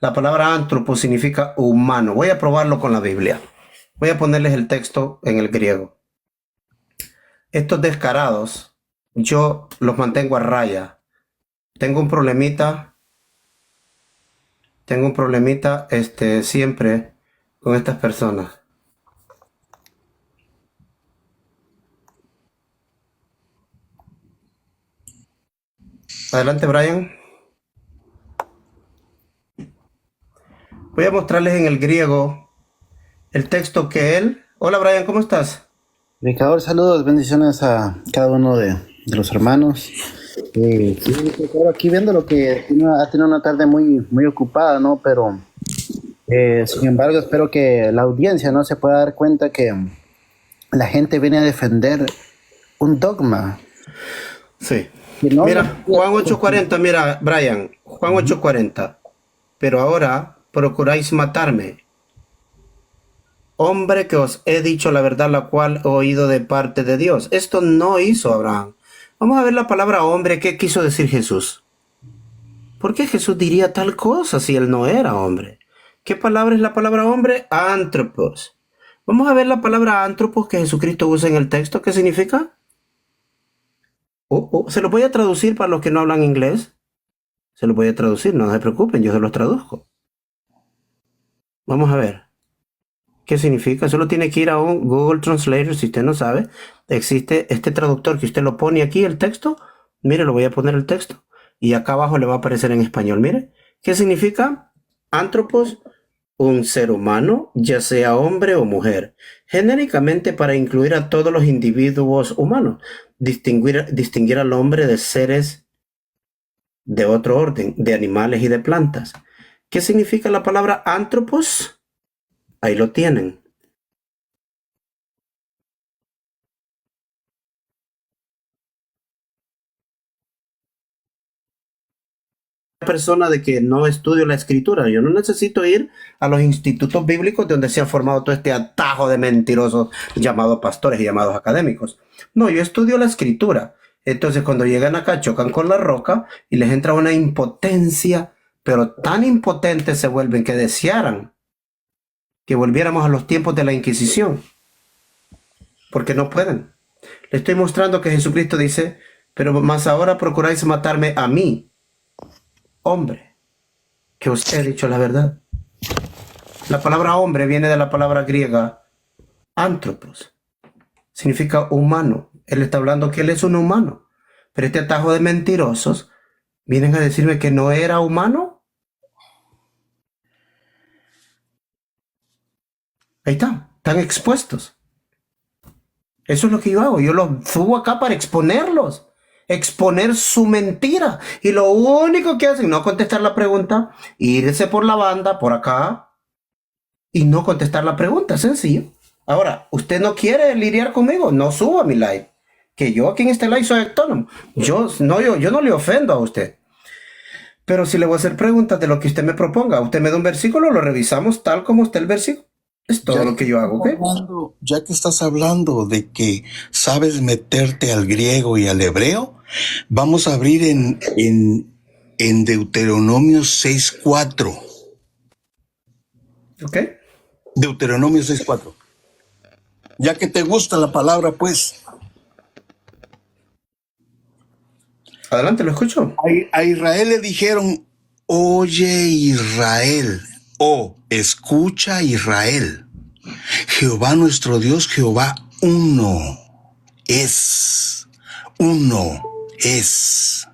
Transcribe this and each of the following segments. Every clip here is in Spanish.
La palabra antropo significa humano. Voy a probarlo con la Biblia. Voy a ponerles el texto en el griego. Estos descarados, yo los mantengo a raya. Tengo un problemita, siempre con estas personas. Adelante, Brian. Voy a mostrarles en el griego el texto que él... Hola, Brian, ¿cómo estás? Predicador, saludos, bendiciones a cada uno de los hermanos. Sí, predicador, aquí viendo lo que ha tenido una tarde muy ocupada, ¿no? Pero, sin embargo, espero que la audiencia, ¿no? Se pueda dar cuenta que la gente viene a defender un dogma. Sí. Que no lo... Mira, Juan 8:40, mira, Brian, Juan 8:40. Pero ahora procuráis matarme, hombre, que os he dicho la verdad, la cual he oído de parte de Dios. Esto no hizo Abraham. Vamos a ver la palabra hombre. ¿Qué quiso decir Jesús? ¿Por qué Jesús diría tal cosa si él no era hombre? ¿Qué palabra es la palabra hombre? Antropos. Vamos a ver la palabra antropos que Jesucristo usa en el texto. ¿Qué significa? Se lo voy a traducir para los que no hablan inglés. Se lo voy a traducir, no se preocupen, yo se los traduzco. Vamos a ver. ¿Qué significa? Solo tiene que ir a un Google Translator si usted no sabe. Existe este traductor que usted lo pone aquí, el texto. Mire, lo voy a poner el texto. Y acá abajo le va a aparecer en español. Mire. ¿Qué significa? Antropos, un ser humano, ya sea hombre o mujer. Genéricamente para incluir a todos los individuos humanos. Distinguir al hombre de seres de otro orden, de animales y de plantas. ¿Qué significa la palabra antropos? Ahí lo tienen. Persona de que no estudio la escritura. Yo no necesito ir a los institutos bíblicos donde se ha formado todo este atajo de mentirosos llamados pastores y llamados académicos. No, yo estudio la escritura. Entonces cuando llegan acá chocan con la roca y les entra una impotencia, pero tan impotentes se vuelven que desearan que volviéramos a los tiempos de la Inquisición, porque no pueden. Le estoy mostrando que Jesucristo dice, pero más ahora procuráis matarme a mí, hombre, que os he dicho la verdad. La palabra hombre viene de la palabra griega antropos. Significa humano. Él está hablando que él es un humano. Pero este atajo de mentirosos vienen a decirme que no era humano. Ahí está. Están expuestos. Eso es lo que yo hago. Yo los subo acá para exponerlos. Exponer su mentira. Y lo único que hacen, no contestar la pregunta, irse por la banda, por acá, y no contestar la pregunta. Sencillo. Ahora, usted no quiere lidiar conmigo, no suba mi live. Que yo aquí en este live soy autónomo. Yo no le ofendo a usted. Pero si le voy a hacer preguntas de lo que usted me proponga, usted me da un versículo, lo revisamos tal como está el versículo. Es todo lo que yo hago, ¿ok? Ya que estás hablando de que sabes meterte al griego y al hebreo, vamos a abrir en Deuteronomio 6:4. ¿Ok? Deuteronomio 6:4. Ya que te gusta la palabra, pues. Adelante, lo escucho. A Israel le dijeron, oye Israel, o escucha Israel. Jehová nuestro Dios, Jehová uno es. Uno es.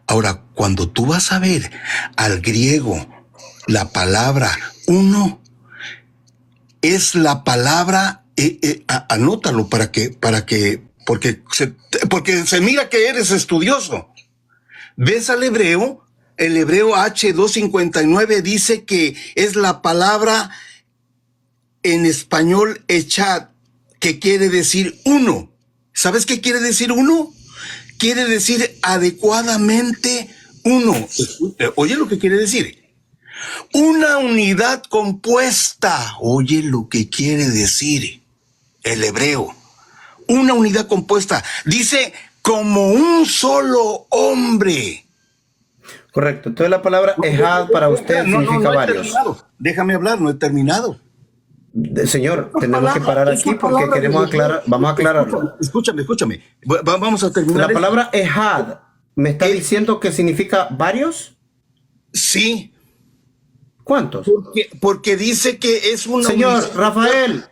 Ahora, cuando tú vas a ver al griego la palabra uno, es la palabra, anótalo porque se mira que eres estudioso. ¿Ves al hebreo? El hebreo H259 dice que es la palabra en español echad, que quiere decir uno. ¿Sabes qué quiere decir uno? Quiere decir adecuadamente uno. Oye lo que quiere decir. Una unidad compuesta. Oye lo que quiere decir el hebreo. Una unidad compuesta. Dice como un solo hombre. Correcto. Entonces la palabra ejad para usted significa he varios. terminado. Déjame hablar, no he terminado. Señor, tenemos que parar aquí porque queremos aclarar, vamos a aclararlo. Escúchame. Vamos a terminar. La palabra ejad, ¿me está diciendo que significa varios? Sí. ¿Cuántos? Porque dice que es una... Señor, Rafael,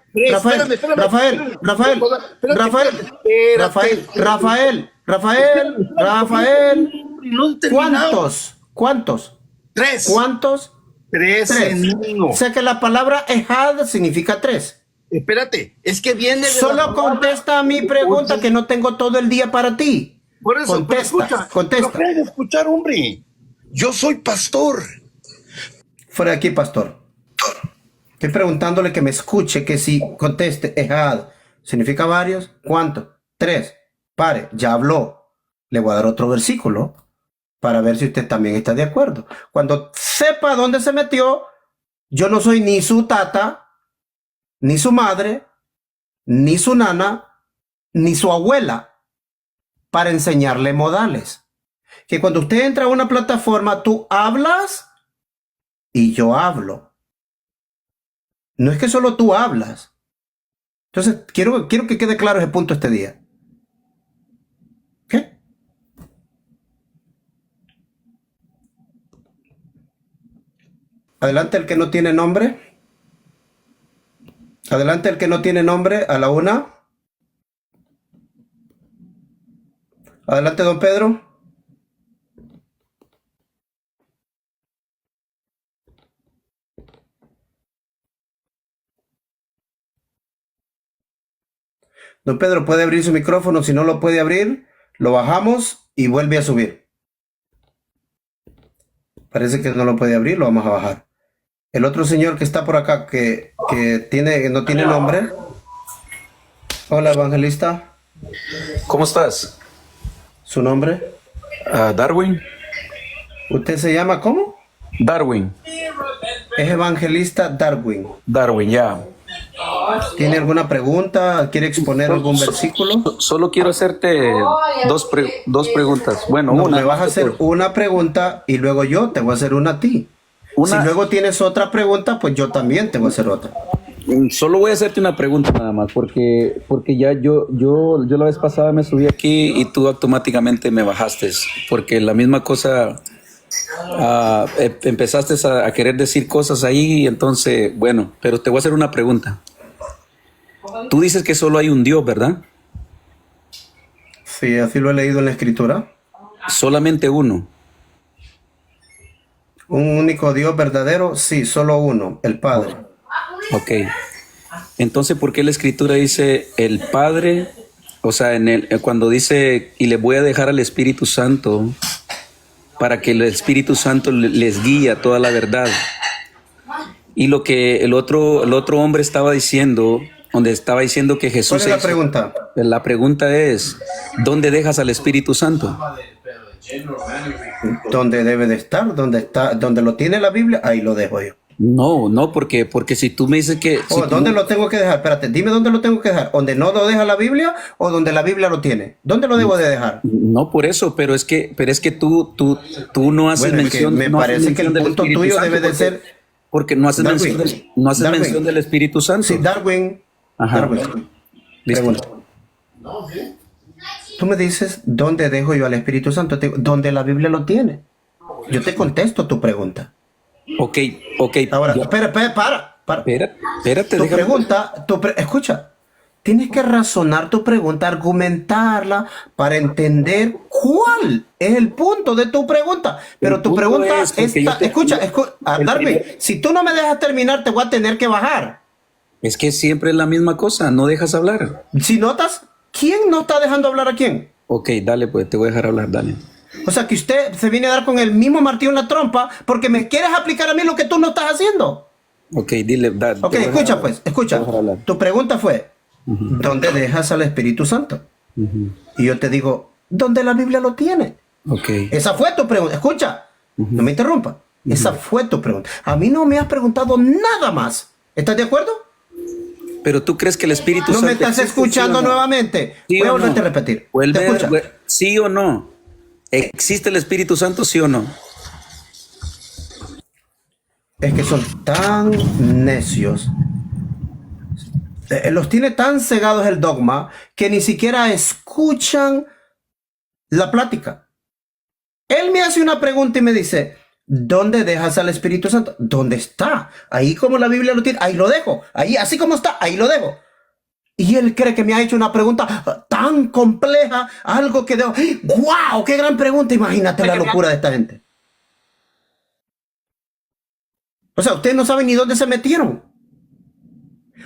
¿cuántos? Tres. ¿Cuántos? Tres en uno. O sea que la palabra ejad significa tres. Espérate, es que viene de Solo contesta a mi pregunta que no tengo todo el día para ti. Por eso, contesta. No puedes escuchar, hombre. Yo soy pastor. Fuera de aquí, pastor. Estoy preguntándole que me escuche, que si conteste, ejad, ¿significa varios? ¿Cuánto? Tres. Pare, ya habló. Le voy a dar otro versículo para ver si usted también está de acuerdo. Cuando sepa dónde se metió, yo no soy ni su tata, ni su madre, ni su nana, ni su abuela, para enseñarle modales. Que cuando usted entra a una plataforma, tú hablas y yo hablo. No es que solo tú hablas. Entonces, quiero que quede claro ese punto este día. ¿Qué? Adelante el que no tiene nombre. Adelante el que no tiene nombre a la una. Adelante, don Pedro. Don Pedro, ¿puede abrir su micrófono? Si no lo puede abrir, lo bajamos y vuelve a subir. Parece que no lo puede abrir, lo vamos a bajar. El otro señor que está por acá, que no tiene nombre. Hola, evangelista. ¿Cómo estás? ¿Su nombre? Darwin. ¿Usted se llama cómo? Darwin. Es evangelista Darwin. Darwin, ya. ¿Tiene alguna pregunta? ¿Quiere exponer algún versículo? Solo quiero hacerte dos preguntas. Bueno, No, una. me vas a hacer una pregunta y luego yo te voy a hacer una a ti. Si luego tienes otra pregunta, pues yo también te voy a hacer otra. Solo voy a hacerte una pregunta nada más, porque ya yo la vez pasada me subí aquí y tú automáticamente me bajaste, porque la misma cosa, empezaste a querer decir cosas ahí, entonces, bueno, pero te voy a hacer una pregunta. Tú dices que solo hay un Dios, ¿verdad? Sí, así lo he leído en la escritura. Solamente uno. Un único Dios verdadero, sí, solo uno, el Padre. Ok. Entonces, ¿por qué la escritura dice el Padre? O sea, cuando dice, y le voy a dejar al Espíritu Santo, para que el Espíritu Santo les guíe a toda la verdad. Y lo que el otro hombre estaba diciendo, donde estaba diciendo que Jesús... ¿Cuál es la pregunta? La pregunta es, ¿dónde dejas al Espíritu Santo? ¿Dónde debe de estar? ¿Dónde lo tiene la Biblia? Ahí lo dejo yo. No, porque si tú me dices que... ¿Dónde lo tengo que dejar? Espérate, dime dónde lo tengo que dejar. ¿Dónde no lo deja la Biblia o donde la Biblia lo tiene? ¿Dónde lo debo de dejar? No por eso, pero es que tú no haces mención... Me parece que el punto tuyo debe de ser... Porque no haces mención del Espíritu Santo. Sí, Darwin. Ajá. Darwin. Listo. Pregunta. Tú me dices, ¿dónde dejo yo al Espíritu Santo? ¿Dónde la Biblia lo tiene? Yo te contesto tu pregunta. Ok. Ahora, Ya. espera. Espérate, Tu déjame. pregunta, escucha, tienes que razonar tu pregunta, argumentarla para entender cuál es el punto de tu pregunta. Pero El tu punto pregunta es porque está, Darwin, si tú no me dejas terminar, te voy a tener que bajar. Es que siempre es la misma cosa, no dejas hablar. Si notas, ¿quién no está dejando hablar a quién? Ok, dale, pues te voy a dejar hablar, dale. O sea, que usted se viene a dar con el mismo martillo en la trompa porque me quieres aplicar a mí lo que tú no estás haciendo. Ok, dile. Ok, escucha pues, escucha. te voy a dejar hablar. Tu pregunta fue, ¿dónde dejas al Espíritu Santo? Y yo te digo, ¿dónde la Biblia lo tiene? Ok. Esa fue tu pregunta. Escucha, no me interrumpa. Esa fue tu pregunta. A mí no me has preguntado nada más. ¿Estás de acuerdo? Pero tú crees que el Espíritu No Santo... me estás existe, escuchando ¿sí o no? nuevamente. ¿Sí Voy a o no? volverte a repetir. Vuelve, ¿Te escucha? ¿Sí o no? ¿Existe el Espíritu Santo, sí o no? es que son tan necios, los tiene tan cegados el dogma que ni siquiera escuchan la plática. Él me hace una pregunta y me dice, ¿dónde dejas al Espíritu Santo? ¿Dónde está? Ahí como la Biblia lo tiene, ahí lo dejo. Ahí, así como está, ahí lo dejo. Y él cree que me ha hecho una pregunta tan compleja, algo que debo... ¡Wow! ¡Qué gran pregunta! Imagínate la locura de esta gente. O sea, ustedes no saben ni dónde se metieron.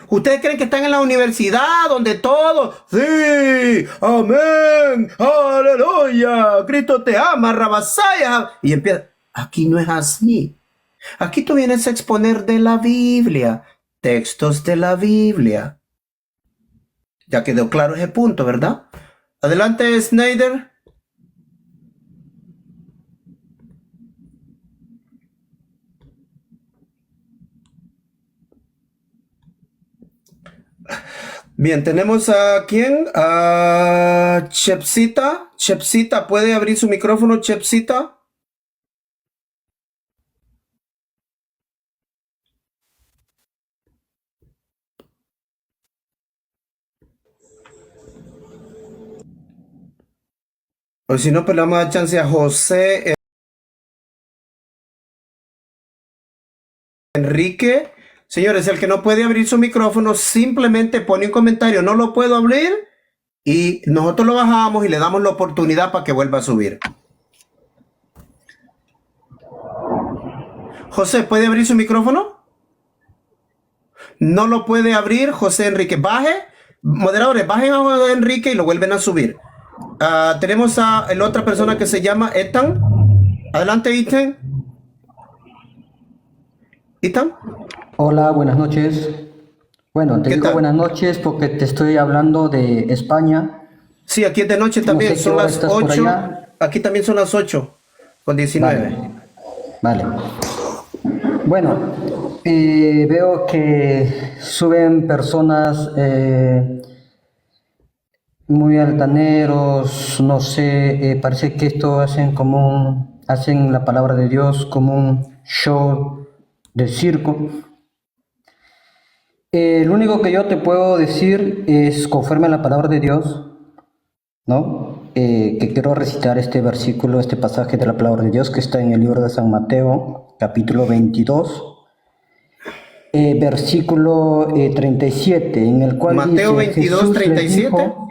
Ustedes creen que están en la universidad donde todo, sí, amén, aleluya, Cristo te ama, Rabasaya. Y empieza, aquí no es así. Aquí tú vienes a exponer de la Biblia, textos de la Biblia. Ya quedó claro ese punto, ¿verdad? Adelante, Snyder. Bien, tenemos a ¿quién? A Chepsita. Chepsita, ¿puede abrir su micrófono, Chepsita? O si no, pues le vamos a dar chance a José Enrique. Señores, el que no puede abrir su micrófono simplemente pone un comentario, no lo puedo abrir, y nosotros lo bajamos y le damos la oportunidad para que vuelva a subir. José, ¿puede abrir su micrófono? No lo puede abrir, José Enrique. Baje, moderadores, bajen a José Enrique y lo vuelven a subir. Tenemos a la otra persona que se llama Ethan. Adelante, Ethan. Ethan. Hola, buenas noches. Bueno, te digo buenas noches porque te estoy hablando de España. Sí, aquí es de noche también, No sé son qué hora las estás por 8. allá. Aquí también son las 8:19. Vale. Bueno, veo que suben personas muy altaneros, no sé, parece que esto hacen la palabra de Dios como un show de circo. Lo único que yo te puedo decir es, conforme a la palabra de Dios, ¿no? Que quiero recitar este versículo, este pasaje de la palabra de Dios que está en el libro de San Mateo, capítulo 22, versículo 37, en el cual Mateo dice, 22, Jesús les 37. dijo,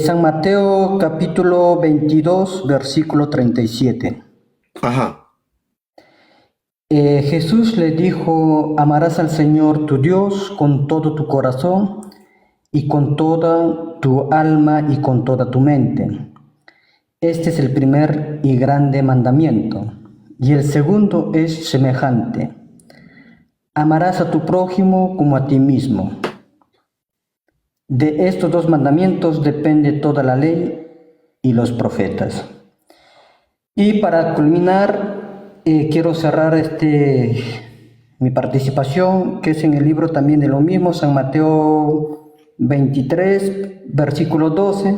San Mateo, capítulo 22, versículo 37. Ajá. Jesús le dijo, amarás al Señor tu Dios con todo tu corazón y con toda tu alma y con toda tu mente. Este es el primer y grande mandamiento. Y el segundo es semejante. Amarás a tu prójimo como a ti mismo. De estos dos mandamientos depende toda la ley y los profetas. Y para culminar, quiero cerrar mi participación, que es en el libro también de lo mismo, San Mateo 23, versículo 12,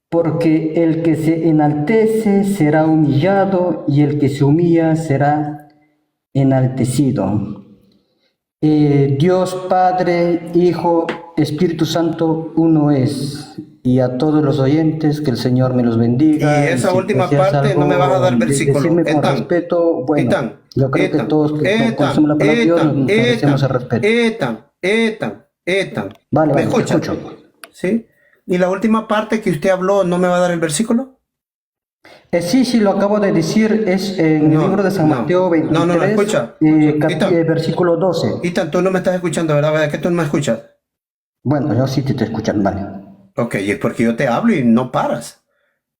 porque el que se enaltece será humillado y el que se humilla será enaltecido. Dios Padre, Hijo, Espíritu Santo, uno es. Y a todos los oyentes, que el Señor me los bendiga. Y esa si última deseas parte no me vas a dar versículo. decirme con Ethan, respeto, bueno, Ethan, yo creo que Ethan, todos que Ethan, conocemos la palabra de Dios nos Ethan, merecemos el respeto. Ethan. Vale, ¿Me te escucha? escucho. ¿Sí? ¿Y la última parte que usted habló no me va a dar el versículo? Sí, lo acabo de decir, es en el libro de San Mateo 23, No, escucha. versículo 12. Ethan, tú no me estás escuchando, ¿verdad? ¿Verdad que tú no me escuchas? Bueno, yo sí te estoy escuchando, vale. Ok, y es porque yo te hablo y no paras.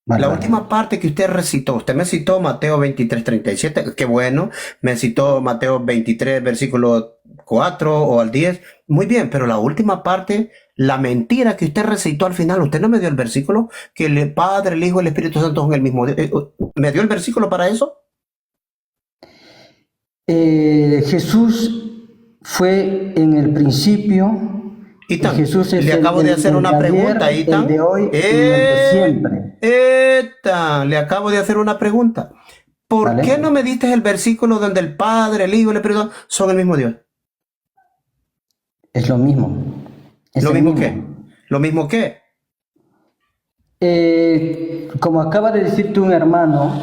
Vale, La vale. última parte que usted recitó, usted me citó Mateo 23, 37, qué bueno, me citó Mateo 23, versículo 4 o al 10, muy bien, pero la última parte, la mentira que usted recitó al final, usted no me dio el versículo, que el Padre, el Hijo y el Espíritu Santo son el mismo. ¿Me dio el versículo para eso? Jesús fue en el principio. Ethan, Jesús es le acabo de hacer una pregunta, ayer, Ethan. el de hoy y el de siempre. Ethan, le acabo de hacer una pregunta. ¿Por ¿vale? qué no me diste el versículo donde el Padre, el Hijo y el Espíritu Santo son el mismo Dios? Es lo mismo. Es ¿Lo el mismo mismo. qué? ¿Lo mismo qué? Como acaba de decirte un hermano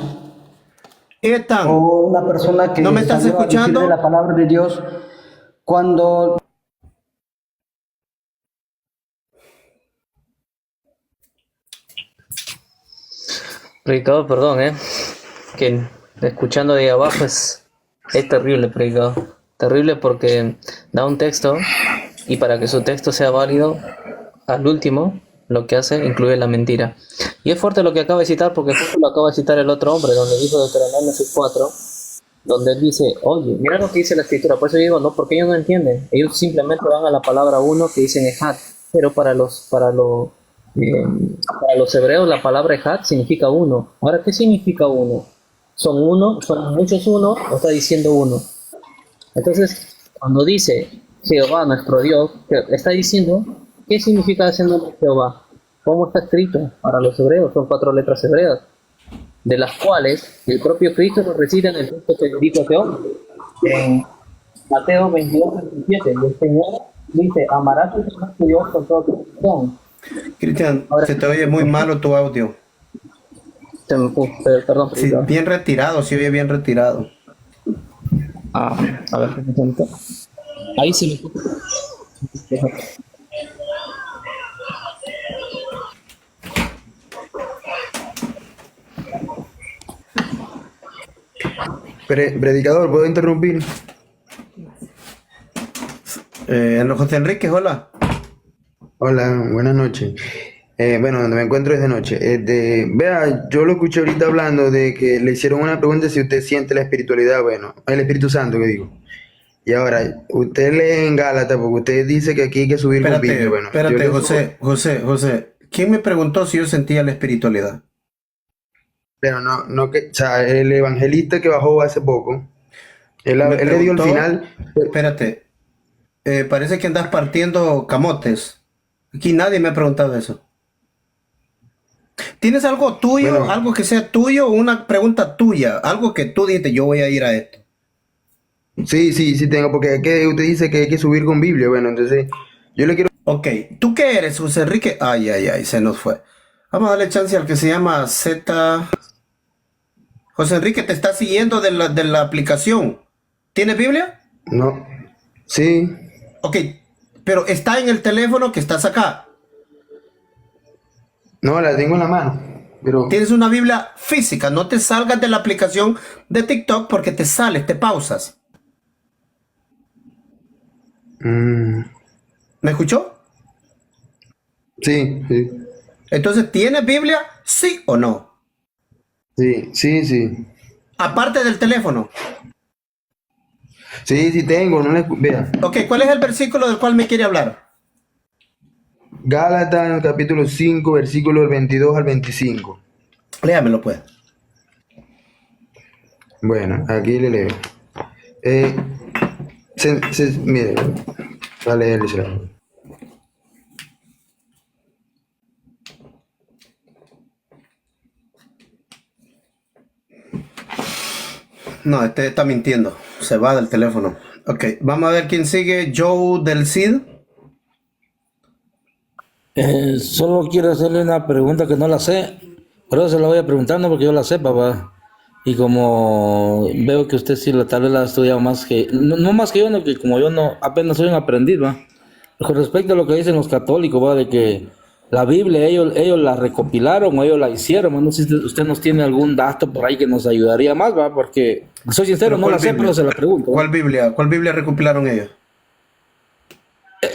Ethan, o una persona que ¿no me estás salió a decir de la escuchando? palabra de Dios, cuando Predicador, perdón, que escuchando de ahí abajo es terrible, predicador. Terrible porque da un texto y para que su texto sea válido, al último lo que hace incluye la mentira. Y es fuerte lo que acaba de citar porque justo lo acaba de citar el otro hombre, donde dijo Deuteronomio 6:4, donde él dice, oye, mira lo que dice la escritura. Por eso digo, no, porque ellos no entienden. Ellos simplemente van a la palabra uno que dicen ejat, pero para los hebreos la palabra ejat significa uno. Ahora, ¿qué significa uno? Son uno, son muchos uno, o está diciendo uno. Entonces, cuando dice Jehová nuestro Dios, está diciendo, ¿qué significa ese nombre Jehová? ¿Cómo está escrito? Para los hebreos son 4 letras hebreas, de las cuales el propio Cristo lo reside en el texto que dijo este hombre. En Mateo 22:27, el Señor dice, amarás al Señor tu Dios con todo tu corazón. Cristian, Ahora, se te oye muy malo tu audio. perdón, Sí, bien retirado, sí oye bien retirado. a ver, ¿qué me cuenta? Ahí sí me escucho. Predicador, ¿puedo interrumpir? José Enrique, hola. Hola, buenas noches. Bueno, donde me encuentro es de noche. Vea, yo lo escuché ahorita hablando de que le hicieron una pregunta si usted siente la espiritualidad, bueno, el Espíritu Santo, que digo. Y ahora, usted lee en Gálatas, porque usted dice que aquí hay que subir con Biblia. Bueno, yo Espérate, le subo, José. ¿Quién me preguntó si yo sentía la espiritualidad? pero no que, o sea, el evangelista que bajó hace poco, Me él le dio el preguntó, final. espérate, parece que andas partiendo camotes. Aquí nadie me ha preguntado eso. ¿Tienes algo tuyo, Bueno, algo que sea tuyo, una pregunta tuya, algo que tú dices, yo voy a ir a esto? sí tengo, porque es que usted dice que hay que subir con Biblia. Bueno, entonces, yo le quiero. Ok, ¿tú qué eres, José Enrique? Ay, se nos fue. Vamos a darle chance al que se llama Z. José Enrique, te está siguiendo de la aplicación. ¿Tienes Biblia? No, sí. Ok, pero está en el teléfono que estás acá. No, la tengo en la mano, pero Tienes una Biblia física. No te salgas de la aplicación de TikTok porque te sales, te pausas. mm, ¿Me escuchó? sí, Entonces, ¿tienes Biblia? ¿Sí o no? sí. Aparte del teléfono. Sí tengo, no le vea. Ok, ¿cuál es el versículo del cual me quiere hablar? Gálatas capítulo 5, versículo del 22 al 25. Léamelo, pues. Bueno, aquí le leo. Eh, mire, va a leerle. No, este está mintiendo. Se va del teléfono. Ok, vamos a ver quién sigue. Joe del Cid. Solo quiero hacerle una pregunta que no la sé, pero se la voy a preguntar no porque yo la sé, papá. Y como veo que usted sí tal vez la ha estudiado más que, no más que yo, no, que como yo no, apenas soy un aprendiz, va. Con respecto a lo que dicen los católicos, va, de que la Biblia ellos la recopilaron o ellos la hicieron, ¿va? No sé si usted nos tiene algún dato por ahí que nos ayudaría más, va, porque soy sincero, ¿Pero no cuál la sé, Biblia? pero se la pregunto, ¿va? ¿Cuál Biblia? ¿Cuál Biblia recopilaron ellos?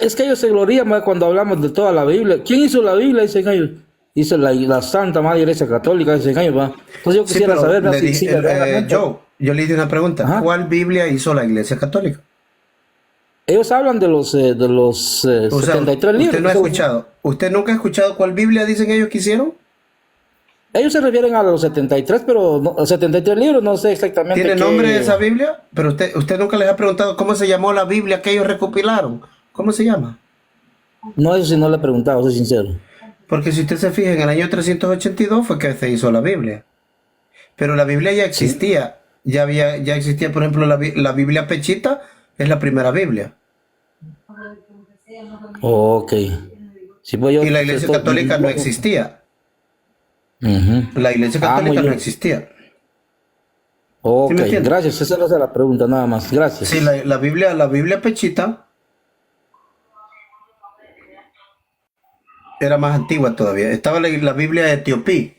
Es que ellos se glorían más cuando hablamos de toda la Biblia. ¿Quién hizo la Biblia? Dicen ellos. Hizo la Santa Madre Iglesia Católica, dicen ellos, ¿va? Entonces yo Sí, quisiera pero saber, ¿no? le dije, verdaderamente Joe, yo le hice una pregunta. Ajá. ¿Cuál Biblia hizo la Iglesia Católica? Ellos hablan de los O sea, 73 libros. usted no ha escuchado. ¿Usted nunca ha escuchado cuál Biblia dicen ellos que hicieron? Ellos se refieren a los 73, pero no, 73 libros, no sé exactamente ¿Tiene qué. nombre esa Biblia? Pero usted nunca les ha preguntado cómo se llamó la Biblia que ellos recopilaron. ¿Cómo se llama? No, eso sí no le he preguntado, soy sincero. Porque si usted se fija, en el año 382 fue que se hizo la Biblia. Pero la Biblia ya Sí. existía. Ya existía, por ejemplo, la Biblia Pechita es la primera Biblia. Ok. Sí, pues yo Y la Iglesia estoy... Católica no existía. Ujú. La Iglesia Ah, muy Católica no bien. existía. ¿Sí Ok, me entiendes? gracias. Esa era la pregunta nada más. Sí, Gracias. la Biblia Pechita era más antigua todavía. Estaba la Biblia de Etiopía.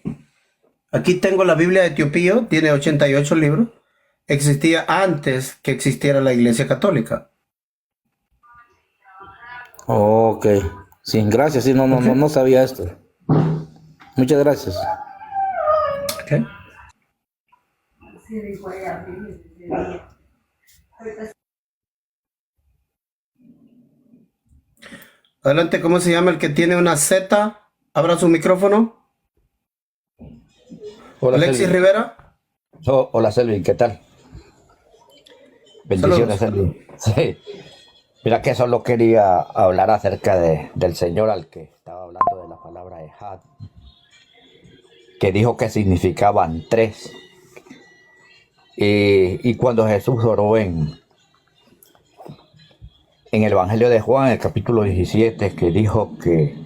Aquí tengo la Biblia de Etiopía, tiene 88 libros. Existía antes que existiera la Iglesia Católica. Ok. Sí, gracias. Sí, ¿Ok? no sabía esto. Muchas gracias. ¿Ok? Adelante, ¿cómo se llama el que tiene una Z? Abra su micrófono. Hola, Alexis Selvin. Rivera. Hola, Selvin, ¿qué tal? Bendiciones, Saludos. Selvin. Sí, mira que solo quería hablar acerca del Señor al que estaba hablando de la palabra Ejad, que dijo que significaban tres. Y cuando Jesús oró en el Evangelio de Juan, en el capítulo 17, que dijo que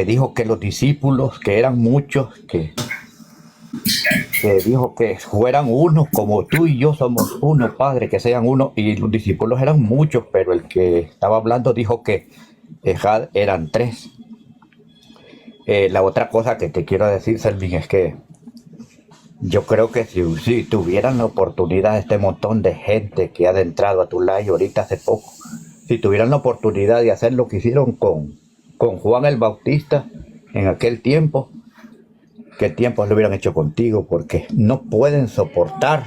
dijo que los discípulos, que eran muchos, que dijo que fueran uno, como tú y yo somos uno, Padre, que sean uno, y los discípulos eran muchos, pero el que estaba hablando dijo que Ejad eran tres. La otra cosa que te quiero decir, Selvin, es que yo creo que si tuvieran la oportunidad, este montón de gente que ha entrado a tu live ahorita hace poco, si tuvieran la oportunidad de hacer lo que hicieron con Juan el Bautista en aquel tiempo, ¿qué tiempos lo hubieran hecho contigo? Porque no pueden soportar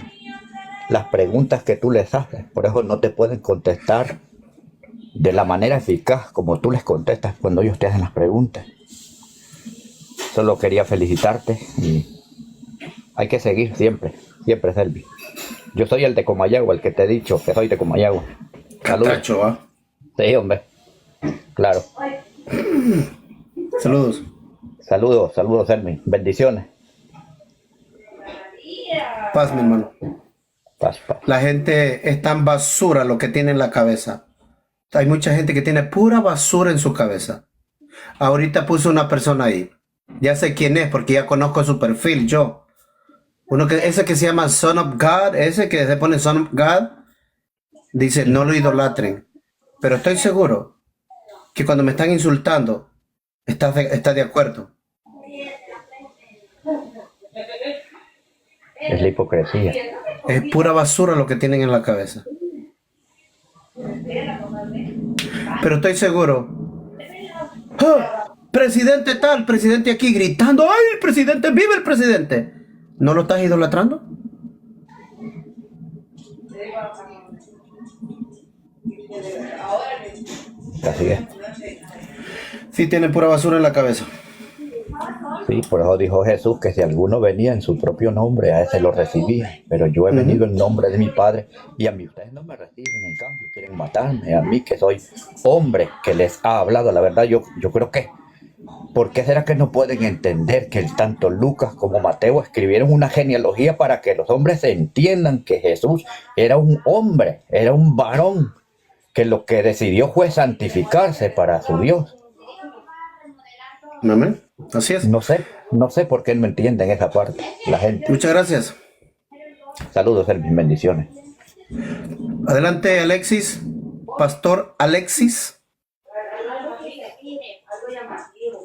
las preguntas que tú les haces. Por eso no te pueden contestar de la manera eficaz como tú les contestas cuando ellos te hacen las preguntas. Solo quería felicitarte y hay que seguir siempre, siempre, Selvi. Yo soy el de Comayagua, el que te he dicho que soy de Comayagua. Saludos. Catacho, ¿va? Sí, hombre. Claro. Saludos. Saludos, saludos, Selvi. Bendiciones. Paz, mi hermano. Paz, paz. La gente es tan basura lo que tiene en la cabeza. Hay mucha gente que tiene pura basura en su cabeza. Ahorita puse una persona ahí. Ya sé quién es porque ya conozco su perfil, yo. Ese que se llama Son of God, ese que se pone Son of God, dice no lo idolatren. Pero estoy seguro que cuando me están insultando, está de acuerdo. Es la hipocresía. Es pura basura lo que tienen en la cabeza. Pero estoy seguro. ¡Ah! Presidente tal, presidente aquí gritando, ¡ay, el presidente, vive el presidente! ¿No lo estás idolatrando? Así es. Sí, tiene pura basura en la cabeza. Sí, por eso dijo Jesús que si alguno venía en su propio nombre, a ese lo recibía. Pero yo he venido en nombre de mi Padre y a mí ustedes no me reciben, en cambio quieren matarme. A mí que soy hombre que les ha hablado. La verdad, yo creo que, ¿por qué será que no pueden entender que tanto Lucas como Mateo escribieron una genealogía para que los hombres entiendan que Jesús era un hombre, era un varón, que lo que decidió fue santificarse para su Dios? Amén. Así es. No sé por qué no entienden esa parte, la gente. Muchas gracias. Saludos, Elvin, bendiciones. Adelante, Alexis. Pastor Alexis.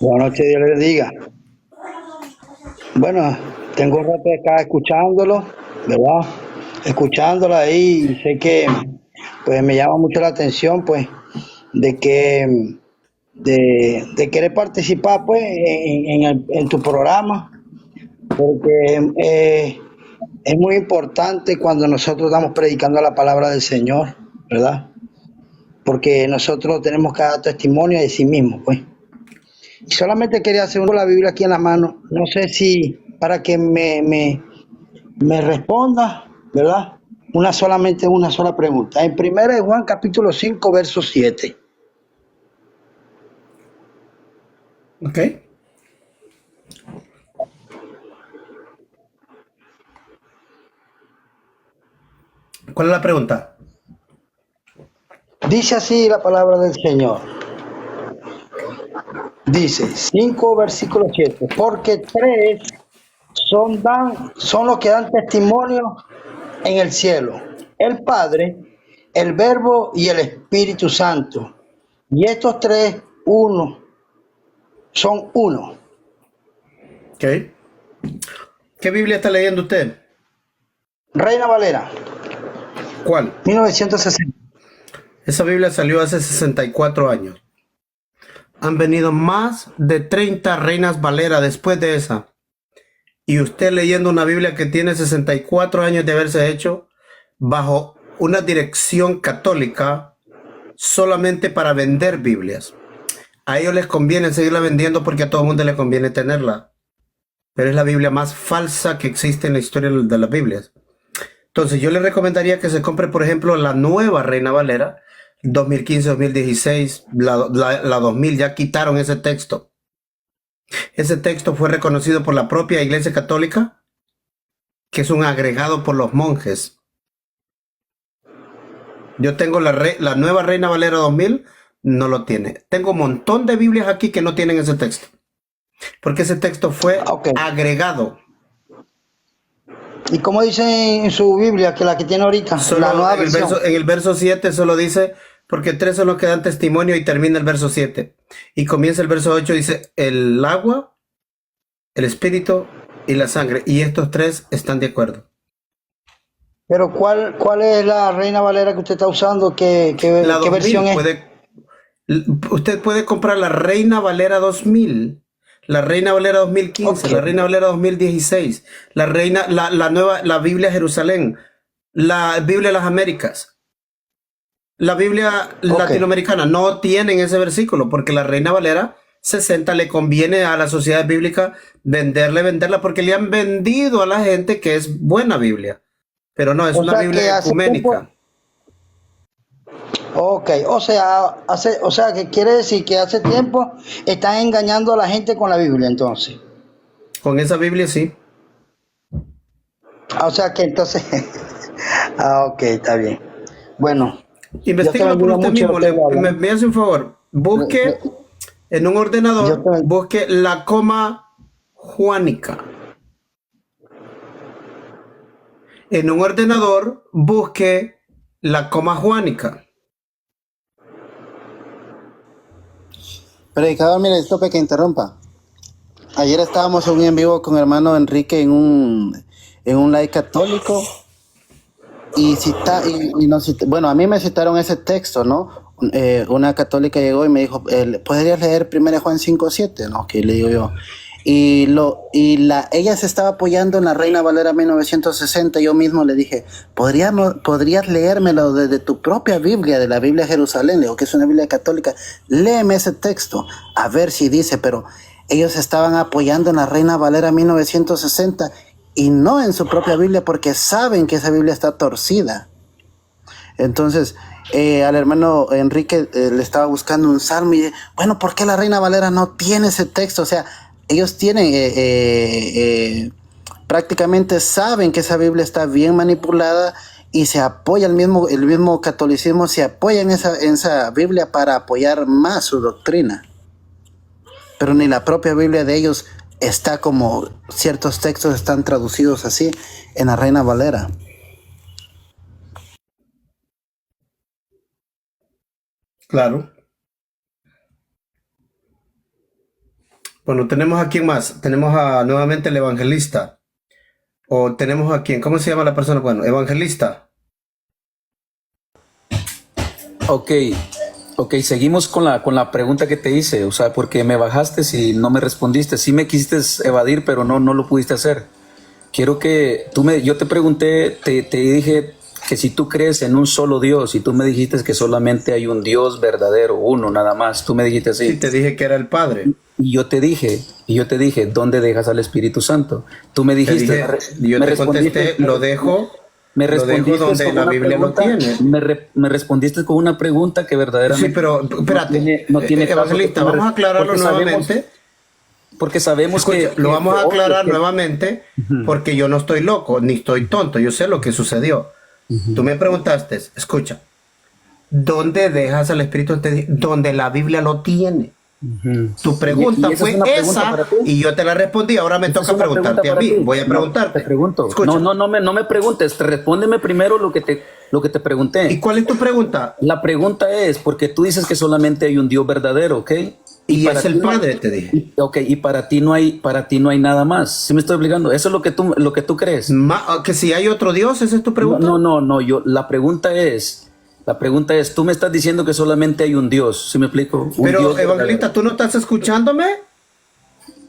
Buenas noches, Dios les diga. Bueno, tengo un rato acá escuchándolo, ¿verdad? Escuchándolo ahí, y sé que pues me llama mucho la atención, pues, de que de querer participar, pues, en tu programa, porque es muy importante cuando nosotros estamos predicando la palabra del Señor, ¿verdad? Porque nosotros tenemos que dar testimonio de sí mismos, pues. Y solamente quería hacer la Biblia aquí en la mano. No sé si para que me responda, ¿verdad? Solamente una sola pregunta. En 1 de Juan capítulo 5, verso 7. Ok. ¿Cuál es la pregunta? Dice así la palabra del Señor. Dice 5 versículo 7. Porque 3 son los que dan testimonio en el cielo: el Padre, el Verbo y el Espíritu Santo. Y estos 3, son uno. Ok. ¿Qué Biblia está leyendo usted? Reina Valera, ¿Cuál? 1960. Esa Biblia salió hace 64 años. Han venido más de 30 reinas Valera después de esa. Y usted leyendo una Biblia que tiene 64 años de haberse hecho bajo una dirección católica solamente para vender Biblias. A ellos les conviene seguirla vendiendo porque a todo el mundo le conviene tenerla. Pero es la Biblia más falsa que existe en la historia de las Biblias. Entonces yo le recomendaría que se compre, por ejemplo, la nueva Reina Valera, 2015-2016, la 2000, ya quitaron ese texto. Ese texto fue reconocido por la propia Iglesia Católica, que es un agregado por los monjes. Yo tengo la nueva Reina Valera 2000, no lo tiene. Tengo un montón de Biblias aquí que no tienen ese texto, porque ese texto fue agregado. ¿Y cómo dice en su Biblia, que la que tiene ahorita? Solo la nueva en versión. el verso 7 solo dice, porque 3 son los que dan testimonio, y termina el verso 7. Y comienza el verso 8, dice, el agua, el espíritu y la sangre. Y estos 3 están de acuerdo. Pero ¿cuál es la Reina Valera que usted está usando? ¿Qué 2000 versión es? Usted puede comprar la Reina Valera 2000, la Reina Valera 2015, la Reina Valera 2016, la nueva, la Biblia Jerusalén, la Biblia de las Américas, la Biblia latinoamericana. No tienen ese versículo porque la Reina Valera 60 le conviene a la sociedad bíblica venderla porque le han vendido a la gente que es buena Biblia, pero no, es una Biblia ecuménica. Ok, o sea que quiere decir que hace tiempo están engañando a la gente con la Biblia, entonces. Con esa Biblia sí. O sea que entonces, ok, está bien. Bueno, investígalo por usted mismo. Me hace un favor, busque en un ordenador, busque la coma juánica. En un ordenador, busque la coma juánica. Predicador, mire, disculpe que interrumpa. Ayer estábamos en un en vivo con hermano Enrique en un live católico y bueno, a mí me citaron ese texto, ¿no? Una católica llegó y me dijo, ¿podrías leer 1 Juan 5:7? ¿No? Que le digo yo. Ella se estaba apoyando en la Reina Valera 1960. Yo mismo le dije, ¿podrías leérmelo desde tu propia Biblia, de la Biblia Jerusalén? Le digo, que es una Biblia católica. Léeme ese texto, a ver si dice. Pero ellos estaban apoyando en la Reina Valera 1960 y no en su propia Biblia, porque saben que esa Biblia está torcida. Entonces, al hermano Enrique le estaba buscando un salmo y, bueno, ¿por qué la Reina Valera no tiene ese texto? O sea, ellos tienen, prácticamente saben que esa Biblia está bien manipulada y se apoya el mismo catolicismo, se apoya en esa Biblia para apoyar más su doctrina. Pero ni la propia Biblia de ellos está como ciertos textos están traducidos así en la Reina Valera. Claro. Bueno, tenemos a quién más. Tenemos nuevamente el evangelista. O tenemos a quién. ¿Cómo se llama la persona? Bueno, evangelista. Ok, seguimos con la pregunta que te hice. O sea, porque me bajaste y no me respondiste. Sí me quisiste evadir, pero no lo pudiste hacer. Quiero que yo te pregunté, te dije que si tú crees en un solo Dios, y tú me dijiste que solamente hay un Dios verdadero, uno nada más. Tú me dijiste así. Sí, te dije que era el Padre. Y yo te dije, ¿dónde dejas al Espíritu Santo? Tú me dijiste, yo te contesté, lo dejo donde la Biblia lo tiene. Me respondiste con una pregunta que verdaderamente... Sí, pero espérate, no tiene evangelista, vamos a aclararlo nuevamente. Porque sabemos que... Lo vamos a aclarar nuevamente porque yo no estoy loco, ni estoy tonto, yo sé lo que sucedió. Tú me preguntaste, escucha, ¿dónde dejas al Espíritu? Donde la Biblia lo tiene. Tu pregunta ¿Y esa fue es una pregunta esa para ti? y yo te la respondí. Ahora me Esa toca es una pregunta preguntarte a para mí. ti. Voy a No, preguntarte. te pregunto. Escucha. No me preguntes. Respóndeme primero lo que te pregunté. ¿Y cuál es tu pregunta? La pregunta es, porque tú dices que solamente hay un Dios verdadero, ¿ok? Y para es el ti no- Padre, te dije. Ok, y para ti no hay nada más. ¿Sí me estoy explicando? Eso es lo que tú crees. Que si hay otro Dios, ¿esa es tu pregunta? No, la pregunta es, tú me estás diciendo que solamente hay un Dios, ¿sí me explico? Un Pero, Dios evangelista, verdadero. ¿tú no estás escuchándome?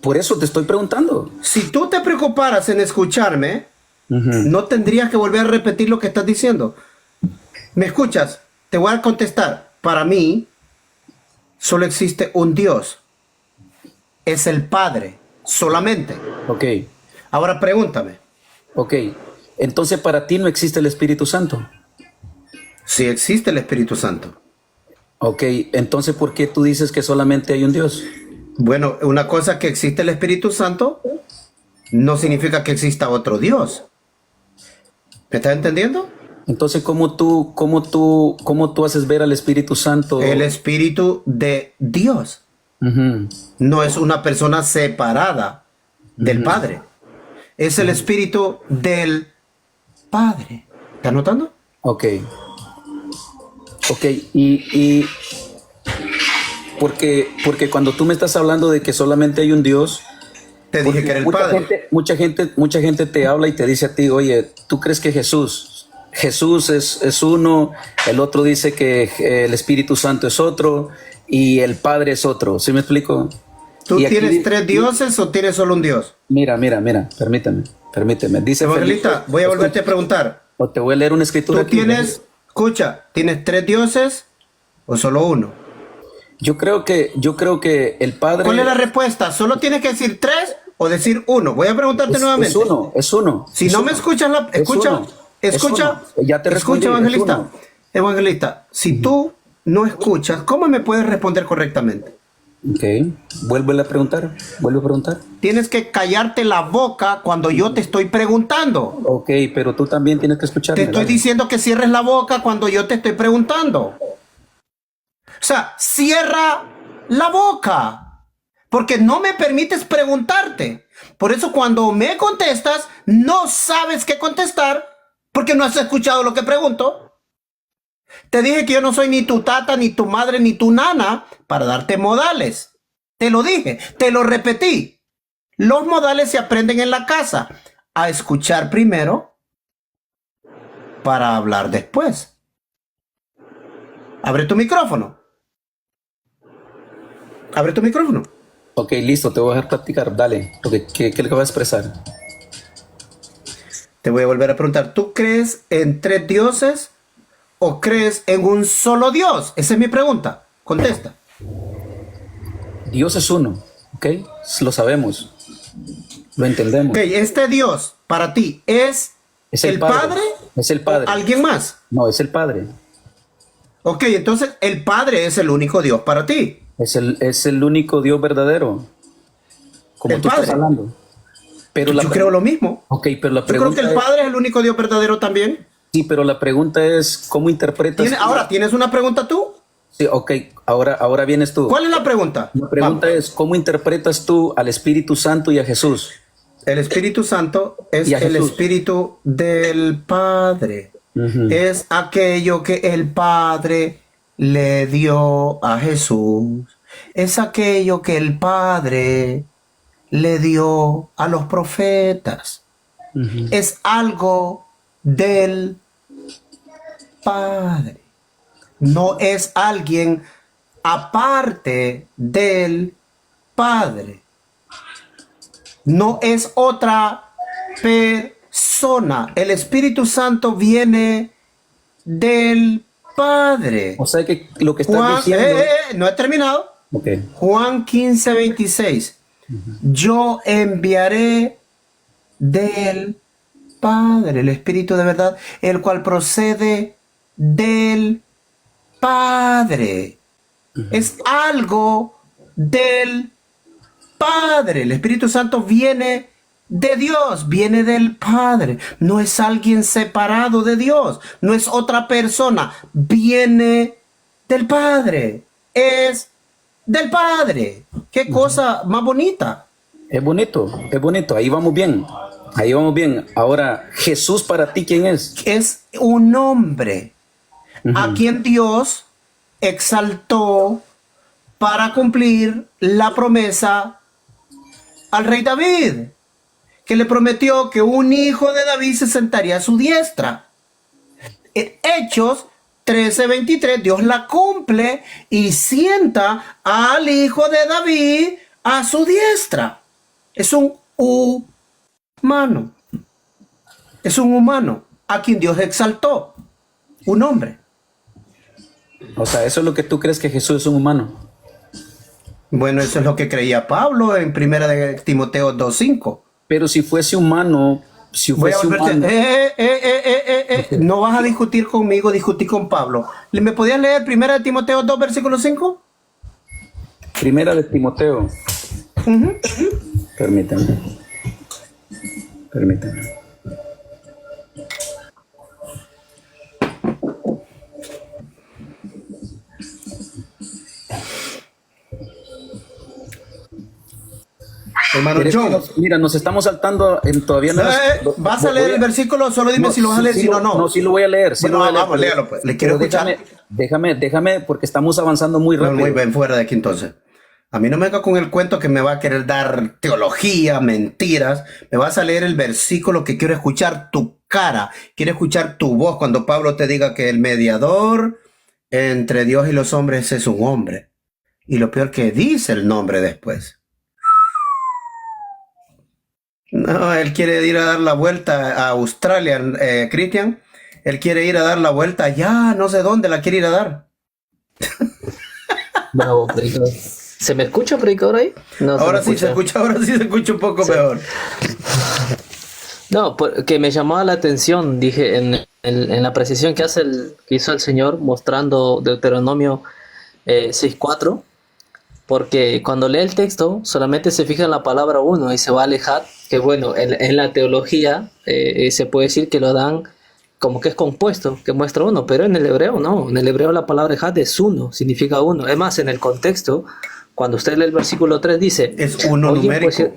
Por eso te estoy preguntando. Si tú te preocuparas en escucharme, no tendrías que volver a repetir lo que estás diciendo. ¿Me escuchas? Te voy a contestar. Para mí, solo existe un Dios. Es el Padre, solamente. Ok, Ahora pregúntame. ok. Entonces para ti no existe el Espíritu Santo. Si existe el Espíritu Santo. Ok, entonces ¿por qué tú dices que solamente hay un Dios? Bueno, una cosa que existe el Espíritu Santo no significa que exista otro Dios. ¿Me estás entendiendo? Entonces, ¿cómo tú haces ver al Espíritu Santo? El Espíritu de Dios Ujú. no es una persona separada del Padre. Es el Espíritu del Padre. ¿Estás notando? Ok. Ok, y porque cuando tú me estás hablando de que solamente hay un Dios, Te dije porque que era el Padre. mucha gente te habla y te dice a ti, oye, ¿tú crees que Jesús es uno? El otro dice que el Espíritu Santo es otro y el Padre es otro. ¿Sí me explico? ¿Tú Y aquí tienes tres dioses o tienes solo un Dios? Mira, permíteme. Dice Evangelista, Felipe, voy a volverte a preguntar. o te voy a leer una escritura ¿Tú aquí. tienes, escucha, tienes tres dioses o solo uno? Yo creo que el Padre ¿Cuál es la respuesta? ¿Solo tienes que decir tres o decir uno? Voy a preguntarte nuevamente. es uno. Si es no uno. me escuchas, Es escucha, uno. Es escucha, uno. Ya te respondí, escucha, es evangelista. uno. Evangelista, si tú no escuchas, ¿cómo me puedes responder correctamente? Ok, vuelve a preguntar. Tienes que callarte la boca cuando yo te estoy preguntando. Ok, pero tú también tienes que escucharme. Te estoy dale. diciendo que cierres la boca cuando yo te estoy preguntando. O sea, cierra la boca, porque no me permites preguntarte. Por eso cuando me contestas, no sabes qué contestar, porque no has escuchado lo que pregunto. Te dije que yo no soy ni tu tata, ni tu madre, ni tu nana para darte modales. Te lo dije, te lo repetí. Los modales se aprenden en la casa. A escuchar primero para hablar después. Abre tu micrófono. Abre tu micrófono. Ok, listo, te voy a dejar platicar. Dale, ¿qué es lo que vas a expresar? Te voy a volver a preguntar. ¿Tú crees en tres dioses o crees en un solo Dios? Esa es mi pregunta. Contesta. Dios es uno, ¿ok? Lo sabemos, lo entendemos. Ok, este Dios para ti es el Padre. Es el Padre. ¿O alguien más? No, es el Padre. Ok, entonces el Padre es el único Dios para ti. Es el único Dios verdadero. Como El tú estás Padre. hablando. Pero Yo creo lo mismo. Ok, pero la Yo creo pregunta que el Padre es el único Dios verdadero también. Sí, pero la pregunta es, ¿cómo interpretas? Ahora, ¿tienes una pregunta tú? Sí, ok, ahora vienes tú. ¿Cuál es la pregunta? La pregunta es, ¿cómo interpretas tú al Espíritu Santo y a Jesús? El Espíritu Santo es Y a el Jesús. Espíritu del Padre. Ujú. Es aquello que el Padre le dio a Jesús. Es aquello que el Padre le dio a los profetas. Ujú. Es algo del Padre. No es alguien aparte del Padre. No es otra persona. El Espíritu Santo viene del Padre. O sea que lo que estás Juan, diciendo... no he terminado. Ok. Juan 15:26. Yo enviaré del Padre, el Espíritu de verdad, el cual procede del Padre. Es algo del Padre. El Espíritu Santo viene de Dios, viene del Padre. No es alguien separado de Dios, no es otra persona, viene del Padre, es del Padre. Qué cosa más bonita. Es bonito, ahí vamos bien. Ahí vamos bien. Ahora, Jesús para ti, ¿quién es? Es un hombre a quien Dios exaltó para cumplir la promesa al rey David, que le prometió que un hijo de David se sentaría a su diestra. En Hechos 13:23, Dios la cumple y sienta al hijo de David a su diestra. Es un humano. Es un humano a quien Dios exaltó. Un hombre. O sea, eso es lo que tú crees, que Jesús es un humano. Bueno, eso es lo que creía Pablo en 1 de Timoteo 2:5. Pero si fuese humano, No vas a discutir conmigo, discutí con Pablo. ¿Me podías leer 1 de Timoteo 2, versículo 5? Primera de Timoteo. Permítame. Hermano John, Mira, nos estamos saltando todavía no. ¿vas a leer el versículo? Solo dime si lo vas a leer, si no, no. No, sí lo voy a leer. Sí Bueno, lo voy a leer, vamos, léalo pues. Le quiero escuchar. Déjame, porque estamos avanzando muy rápido. Muy bien, fuera de aquí entonces. A mí no me venga con el cuento que me va a querer dar teología, mentiras. Me vas a leer el versículo que quiero escuchar tu cara. Quiero escuchar tu voz cuando Pablo te diga que el mediador entre Dios y los hombres es un hombre. Y lo peor que dice el nombre después. No, él quiere ir a dar la vuelta a Australia, Cristian. Él quiere ir a dar la vuelta allá, no sé dónde la quiere ir a dar. Bravo, predicador. ¿Se me escucha, predicador, ahí? No, ahora sí se escucha un poco mejor. No, porque me llamaba la atención, dije, en la precisión que hizo el Señor mostrando Deuteronomio 6:4, porque cuando lee el texto solamente se fija en la palabra uno y se va a alejar, que bueno, en la teología se puede decir que lo dan como que es compuesto, que muestra uno, pero en el hebreo no, en el hebreo la palabra ejad es uno, significa uno. Es más, en el contexto, cuando usted lee el versículo 3 dice... Es uno numérico. Pues,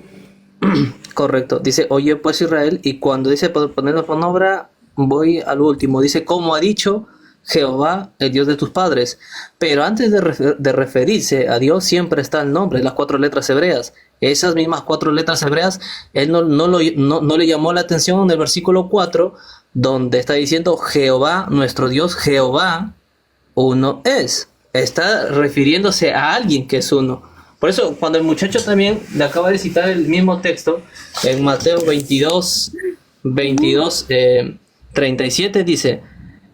correcto, dice, oye pues Israel, y cuando dice ponernos por obra, voy al último, dice, como ha dicho Jehová, el Dios de tus padres. Pero antes de referirse a Dios siempre está el nombre, las 4 letras hebreas. Esas mismas 4 letras hebreas, él no le llamó la atención en el versículo 4, donde está diciendo Jehová, nuestro Dios, Jehová, uno es. Está refiriéndose a alguien que es uno. Por eso, cuando el muchacho también le acaba de citar el mismo texto, en Mateo 22, 37 dice,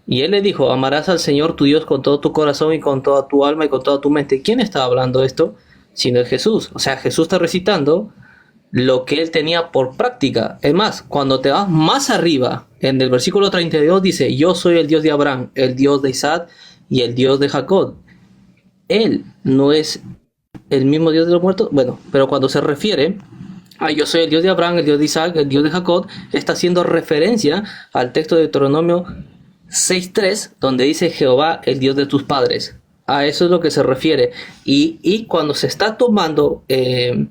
y él le dijo, amarás al Señor tu Dios con todo tu corazón y con toda tu alma y con toda tu mente. ¿Quién está hablando esto? Sino es Jesús. O sea, Jesús está recitando lo que él tenía por práctica. Es más, cuando te vas más arriba, en el versículo 32 dice, yo soy el Dios de Abraham, el Dios de Isaac y el Dios de Jacob. Él no es el mismo Dios de los muertos, bueno, pero cuando se refiere a yo soy el Dios de Abraham, el Dios de Isaac, el Dios de Jacob, está haciendo referencia al texto de Deuteronomio 6:3, donde dice Jehová, el Dios de tus padres. A eso es lo que se refiere. Y cuando se está tomando el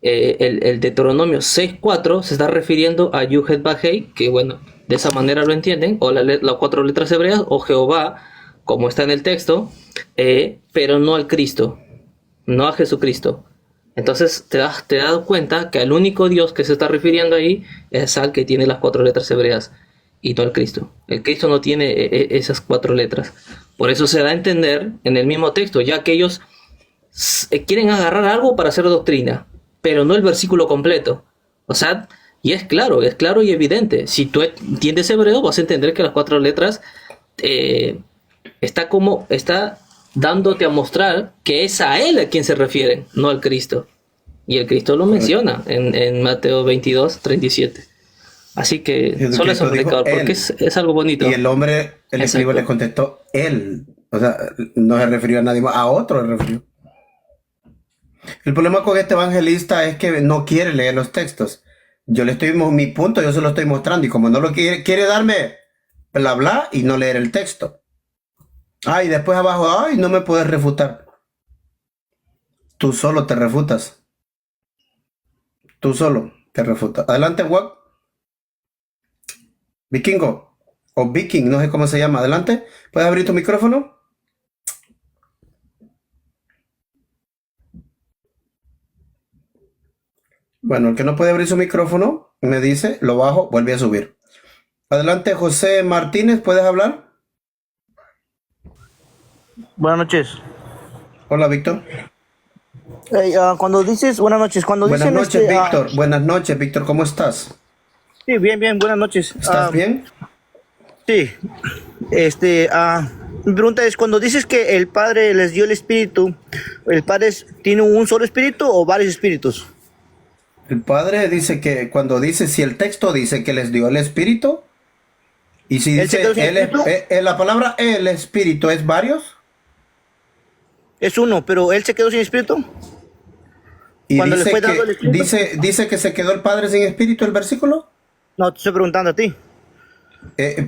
Deuteronomio 6:4, se está refiriendo a Yuhet Bajei, que bueno, de esa manera lo entienden, o las 4 letras hebreas, o Jehová, como está en el texto, pero no al Cristo, no a Jesucristo. Entonces te das cuenta que al único Dios que se está refiriendo ahí es al que tiene las 4 letras hebreas y no al Cristo. El Cristo no tiene esas 4 letras. Por eso se da a entender en el mismo texto, ya que ellos quieren agarrar algo para hacer doctrina, pero no el versículo completo. O sea, y es claro y evidente. Si tú entiendes hebreo, vas a entender que las 4 letras está dándote a mostrar que es a él a quien se refieren, no al Cristo. Y el Cristo lo menciona en Mateo 22:37. Así que solo eso, predicador, porque es algo bonito. Y el hombre, el escriba le contestó él. O sea, no se refirió a nadie más, a otro se refirió. El problema con este evangelista es que no quiere leer los textos. Yo le estoy, mi punto, yo se lo estoy mostrando y como no lo quiere darme bla bla y no leer el texto. Y después abajo, no me puedes refutar. Tú solo te refutas. Tú solo te refutas. Adelante, Wak. Vikingo. O Viking, no sé cómo se llama. Adelante. ¿Puedes abrir tu micrófono? Bueno, el que no puede abrir su micrófono, me dice, lo bajo, vuelve a subir. Adelante, José Martínez, ¿puedes hablar? Buenas noches. Hola, Víctor. Cuando dices, buenas noches, cuando Buenas dicen noches, Víctor. Buenas noches, Víctor, ¿cómo estás? sí, bien, bien, buenas noches. ¿Estás bien? Sí. Mi pregunta es, cuando dices que el Padre les dio el Espíritu, ¿el Padre tiene un solo Espíritu o varios Espíritus? El Padre dice que cuando dice, si el texto dice que les dio el Espíritu, y si ¿Él se dice, quedó sin espíritu? la palabra el Espíritu es varios, Es uno, pero ¿él se quedó sin Espíritu? y Cuando le dice fue dado el que, Espíritu. dice que se quedó el Padre sin Espíritu, el versículo. No, te estoy preguntando a ti.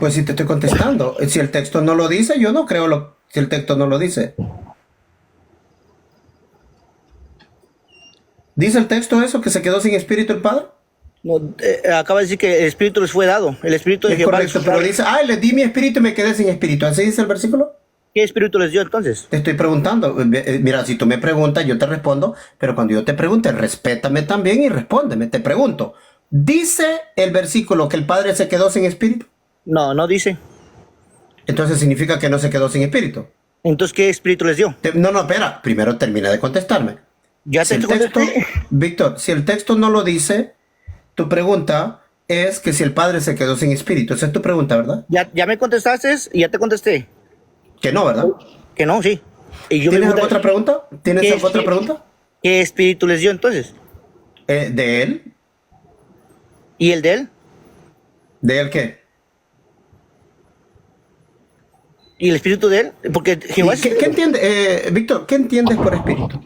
Pues si te estoy contestando, si el texto no lo dice, yo no creo si el texto no lo dice. ¿Dice el texto eso, que se quedó sin Espíritu el Padre? No, acaba de decir que el Espíritu les fue dado. El Espíritu de Es Jehová. correcto, pero dice, les di mi Espíritu y me quedé sin Espíritu. ¿Así dice el versículo? ¿Qué Espíritu les dio entonces? Te estoy preguntando. Mira, si tú me preguntas, yo te respondo, pero cuando yo te pregunte, respétame también y respóndeme. Te pregunto, ¿dice el versículo que el Padre se quedó sin Espíritu? No, no dice. Entonces significa que no se quedó sin Espíritu. Entonces, ¿qué Espíritu les dio? No, espera. Primero termina de contestarme. Ya Si te el texto, contesté. Víctor, si el texto no lo dice, tu pregunta es que si el Padre se quedó sin Espíritu. Esa es tu pregunta, ¿verdad? Ya me contestaste y ya te contesté. Que no, ¿verdad? Que no, sí. Y yo ¿Tienes me alguna otra pregunta? ¿Tienes ¿qué alguna otra pregunta? ¿Qué Espíritu les dio entonces? ¿De él? ¿Y el de él? ¿De él qué? ¿Y el Espíritu de él? Porque Jehová es ¿Qué entiende, Víctor, qué entiendes por espíritu?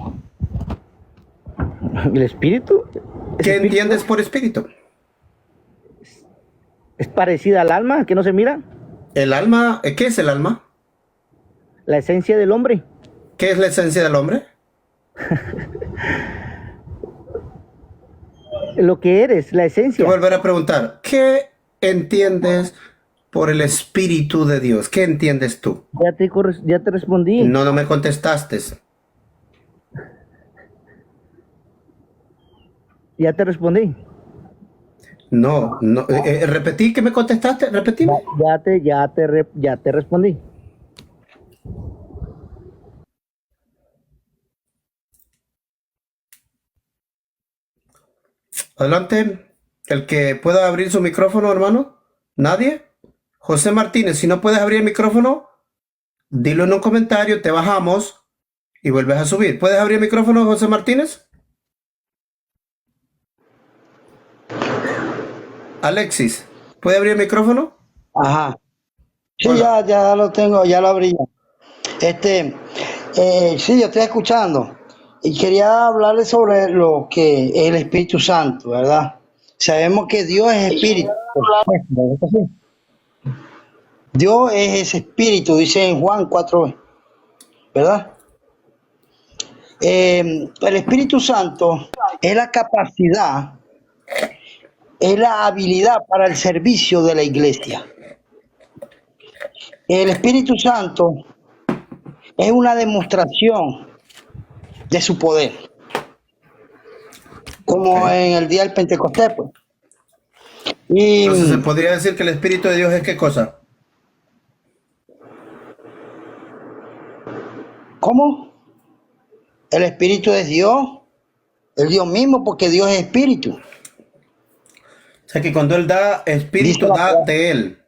¿El Espíritu? ¿Qué entiendes por espíritu? ¿Es parecida al alma que no se mira? El alma, ¿qué es el alma? La esencia del hombre. ¿Qué es la esencia del hombre? Lo que eres, la Te esencia. voy a volver a preguntar, ¿qué entiendes por el Espíritu de Dios? ¿Qué entiendes tú? Ya te respondí. No me contestaste. Ya te respondí. No, repetí que me contestaste, repetime. Ya te respondí. Adelante, el que pueda abrir su micrófono, hermano. ¿Nadie? José Martínez, si no puedes abrir el micrófono, dilo en un comentario, te bajamos y vuelves a subir. ¿Puedes abrir el micrófono, José Martínez? Alexis, ¿puede abrir el micrófono? Ajá. Sí, Hola. ya lo tengo, ya lo abrí. Sí, yo estoy escuchando. Y quería hablarles sobre lo que es el Espíritu Santo, ¿verdad? Sabemos que Dios es espíritu, por supuesto, ¿verdad que sí? Dios es ese espíritu, dice en Juan 4, ¿verdad? El Espíritu Santo es la capacidad, es la habilidad para el servicio de la iglesia. El Espíritu Santo es una demostración de su poder, como Ok. en el día del Pentecostés, pues. Y Entonces se podría decir que el Espíritu de Dios es ¿qué cosa? ¿cómo? El Espíritu es Dios, el Dios mismo, porque Dios es espíritu. O sea que cuando Él da Espíritu, Dice la da palabra. de Él.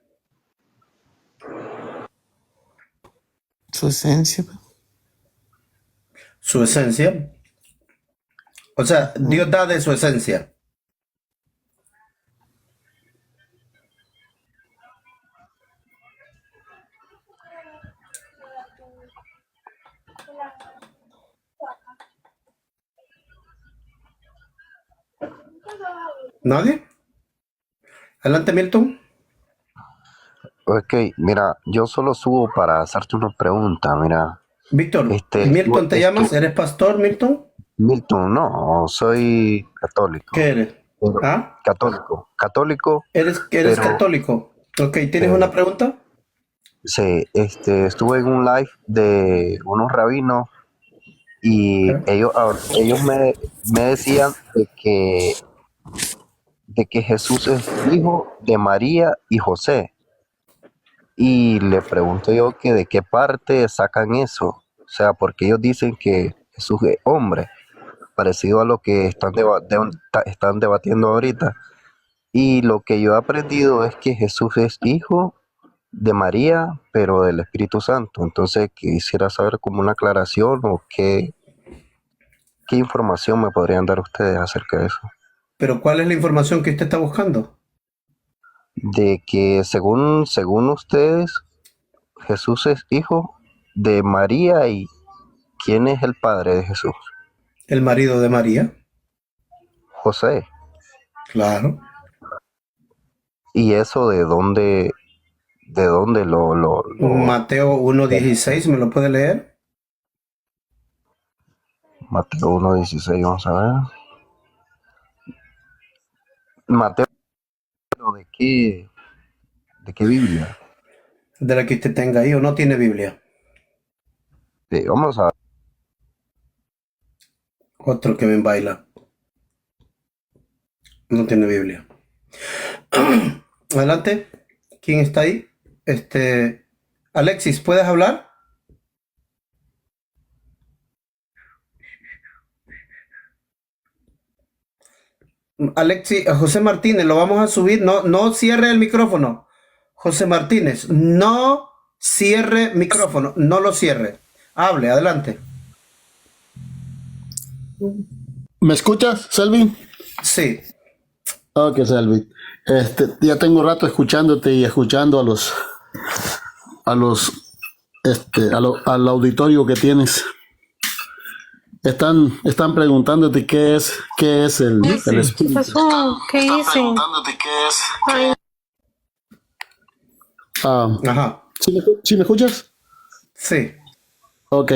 Su esencia. Su esencia. O sea, Dios da de su esencia. ¿Nadie? Adelante, Milton. Ok, mira, yo solo subo para hacerte una pregunta, mira. Víctor, Milton te llamas, ¿eres pastor, Milton? Milton, no, soy católico. ¿Qué eres? ¿Ah? Católico. ¿Eres pero, católico? Ok, ¿tienes una pregunta? Sí, estuve en un live de unos rabinos y ellos me decían de que Jesús es hijo de María y José. Y le pregunto yo que de qué parte sacan eso. O sea, porque ellos dicen que Jesús es hombre, parecido a lo que están debatiendo ahorita. Y lo que yo he aprendido es que Jesús es hijo de María, pero del Espíritu Santo. Entonces quisiera saber como una aclaración o qué información me podrían dar ustedes acerca de eso. ¿Pero cuál es la información que usted está buscando? De que según ustedes, Jesús es hijo de María y ¿quién es el padre de Jesús? El marido de María. José. Claro. ¿Y eso de dónde lo... Mateo 1:16, ¿me lo puede leer? Mateo 1:16, vamos a ver. Mateo, ¿de qué Biblia? De la que usted tenga ahí o no tiene Biblia. Sí, vamos a ver. Otro que me baila. No tiene Biblia. Adelante. ¿Quién está ahí? Alexis, ¿puedes hablar? Alexis, José Martínez, lo vamos a subir. No cierre el micrófono. José Martínez, no cierre micrófono. No lo cierre. Hable, adelante. ¿Me escuchas, Selvin? Sí. Ok, Selvin. Ya tengo rato escuchándote y escuchando al auditorio que tienes. Están preguntándote qué es el espíritu. ¿Qué pasó? ¿Qué hice? Ay. Ajá. ¿Sí me escuchas? Sí. Ok,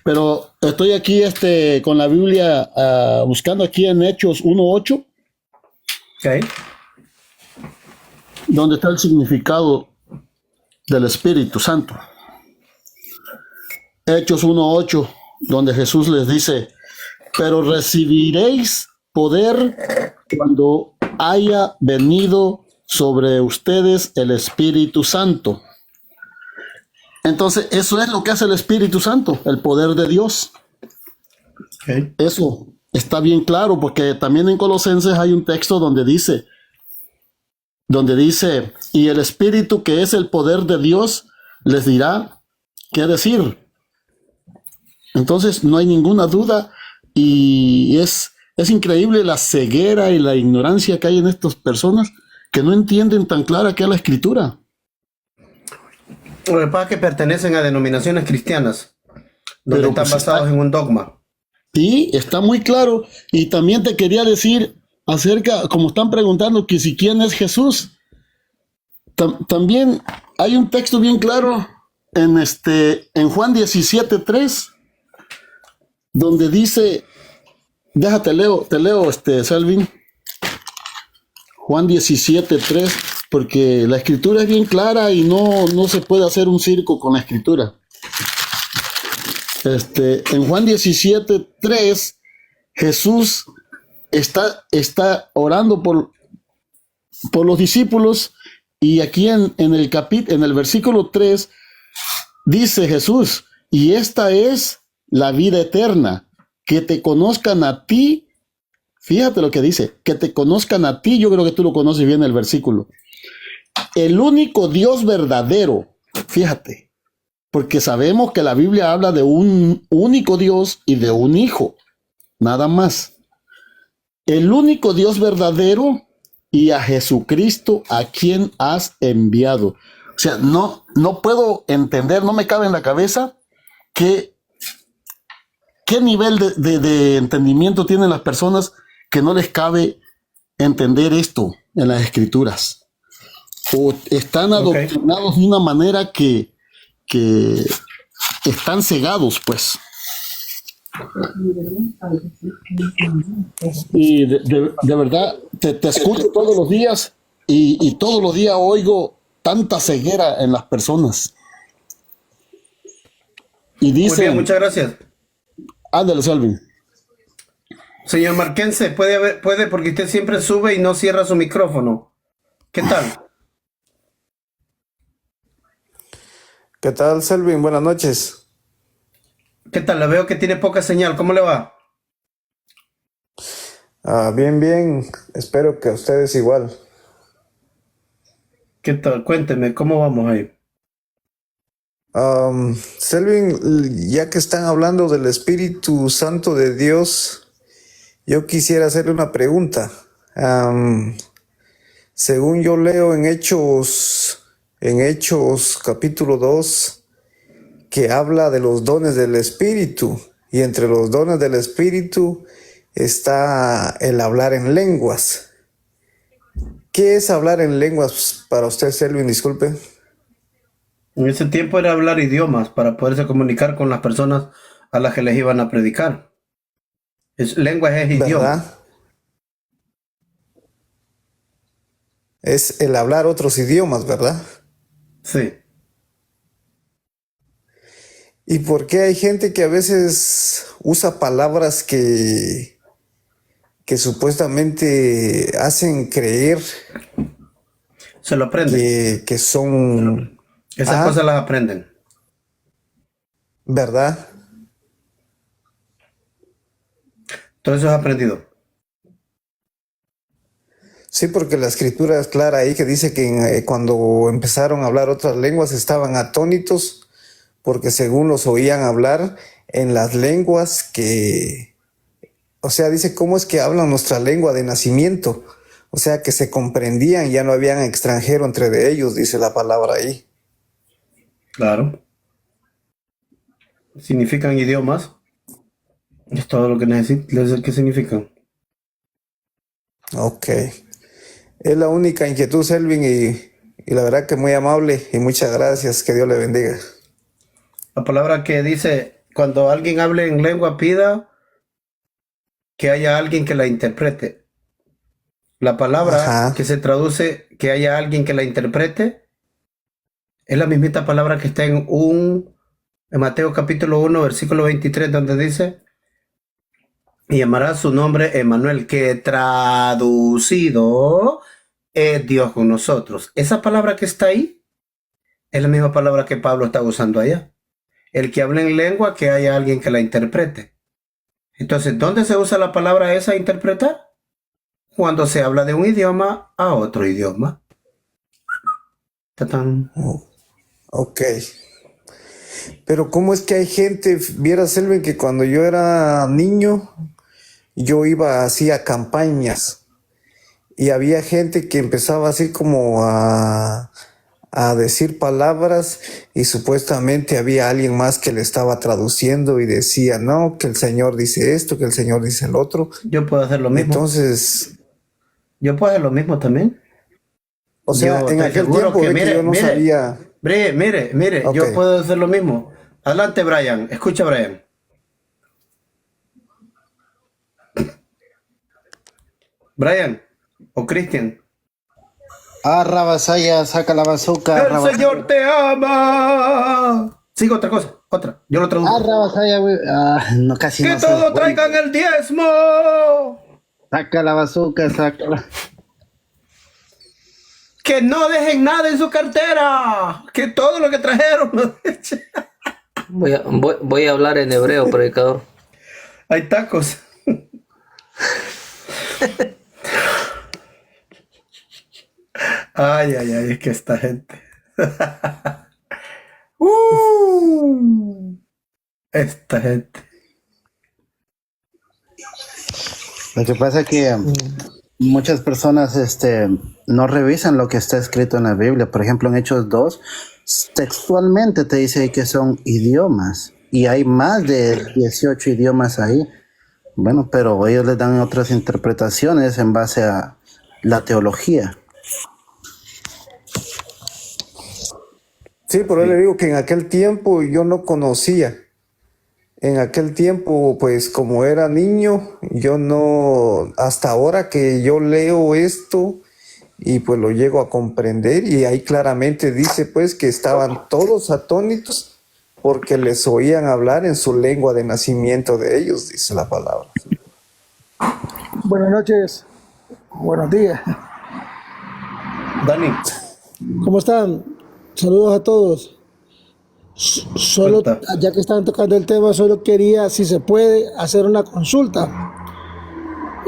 pero estoy aquí con la Biblia buscando aquí en Hechos 1:8. Ok. Donde está el significado del Espíritu Santo. Hechos 1:8, donde Jesús les dice, pero recibiréis poder cuando haya venido sobre ustedes el Espíritu Santo. Entonces, eso es lo que hace el Espíritu Santo, el poder de Dios. Okay. Eso está bien claro, porque también en Colosenses hay un texto donde dice, y el Espíritu que es el poder de Dios les dirá qué decir. Entonces, no hay ninguna duda y es increíble la ceguera y la ignorancia que hay en estas personas que no entienden tan clara que es la Escritura. Lo que pasa es que pertenecen a denominaciones cristianas, donde están basados en un dogma. Sí, está muy claro. Y también te quería decir acerca, como están preguntando que si quién es Jesús, también hay un texto bien claro en Juan 17:3, donde dice, te leo, Selvin, Juan 17:3, porque la Escritura es bien clara y no se puede hacer un circo con la Escritura. En Juan 17:3, Jesús está orando por los discípulos, y aquí en el versículo 3 dice Jesús, y esta es la vida eterna, que te conozcan a ti. Fíjate lo que dice, que te conozcan a ti. Yo creo que tú lo conoces bien el versículo. El único Dios verdadero, fíjate, porque sabemos que la Biblia habla de un único Dios y de un hijo, nada más. El único Dios verdadero y a Jesucristo a quien has enviado. O sea, no puedo entender, no me cabe en la cabeza qué nivel de entendimiento tienen las personas que no les cabe entender esto en las Escrituras. o están adoctrinados de una manera que están cegados, pues. Y de verdad, te escucho todos los días y todos los días oigo tanta ceguera en las personas. Y Muy dicen, bien, muchas gracias. ándale, Selvin. Señor Marquense, puede porque usted siempre sube y no cierra su micrófono. ¿Qué tal? ¿Qué tal, Selvin? Buenas noches. ¿Qué tal? Le veo que tiene poca señal. ¿Cómo le va? Bien, bien. Espero que a ustedes igual. ¿Qué tal? Cuénteme, ¿cómo vamos ahí? Selvin, ya que están hablando del Espíritu Santo de Dios, yo quisiera hacerle una pregunta. Según yo leo en Hechos capítulo 2, que habla de los dones del Espíritu, y entre los dones del Espíritu está el hablar en lenguas. ¿Qué es hablar en lenguas para usted, Selvin? Disculpe. En ese tiempo era hablar idiomas para poderse comunicar con las personas a las que les iban a predicar. Lenguas es idioma. ¿Verdad? Es el hablar otros idiomas, ¿verdad? Sí. ¿Y por qué hay gente que a veces usa palabras que supuestamente hacen creer se lo aprenden? Que son... Esas cosas las aprenden. ¿Verdad? Todo eso es aprendido. Sí, porque la escritura es clara ahí que dice que cuando empezaron a hablar otras lenguas estaban atónitos porque según los oían hablar en las lenguas que... O sea, dice cómo es que hablan nuestra lengua de nacimiento. O sea, que se comprendían, ya no habían extranjero entre de ellos, dice la palabra ahí. Claro. Significan idiomas. Es todo lo que necesito. ¿Qué significan? Ok. Es la única inquietud, Selvin, y la verdad que muy amable y muchas gracias. Que Dios le bendiga. La palabra que dice, cuando alguien hable en lengua, pida que haya alguien que la interprete. La palabra que se traduce que haya alguien que la interprete es la mismita palabra que está en Mateo capítulo 1, versículo 23, donde dice, y llamará su nombre Emmanuel, que traducido es Dios con nosotros. Esa palabra que está ahí es la misma palabra que Pablo está usando allá. El que hable en lengua, que haya alguien que la interprete. Entonces, ¿dónde se usa la palabra esa, interpretar? Cuando se habla de un idioma a otro idioma. ¡Tatán! Ok. Pero ¿cómo es que hay gente, viera Selvin, que cuando yo era niño, yo iba así a campañas y había gente que empezaba así como a decir palabras y supuestamente había alguien más que le estaba traduciendo y decía, no, que el Señor dice esto, que el Señor dice el otro. Yo puedo hacer lo mismo. Entonces... Yo puedo hacer lo mismo también. O sea, en aquel tiempo que yo no sabía... Mire, Okay. yo puedo hacer lo mismo. Adelante, Brian. Escucha, Brian. Brian o Cristian. Rabasaya, saca la bazooka. ¡El Señor te ama! Sigo otra cosa, otra. Yo lo traduzco. Rabasaya, güey. No, casi ¡Que no sé. todos traigan el diezmo! Saca la bazooka, saca. ¡Que no dejen nada en su cartera! ¡Que todo lo que trajeron lo echen! Voy a hablar en hebreo, predicador. Hay tacos. Ay, es que esta gente. Esta gente. Lo que pasa es que muchas personas no revisan lo que está escrito en la Biblia. Por ejemplo, en Hechos 2, textualmente te dice que son idiomas. Y hay más de 18 idiomas ahí. Bueno, pero ellos les dan otras interpretaciones en base a la teología. Sí, por eso le digo que en aquel tiempo yo no conocía. En aquel tiempo, pues como era niño, yo no, hasta ahora que yo leo esto y pues lo llego a comprender, y ahí claramente dice pues que estaban todos atónitos porque les oían hablar en su lengua de nacimiento de ellos, dice la palabra. Buenas noches, buenos días. Dani. ¿Cómo están? Saludos a todos. Solo, ya que están tocando el tema, solo quería, si se puede, hacer una consulta.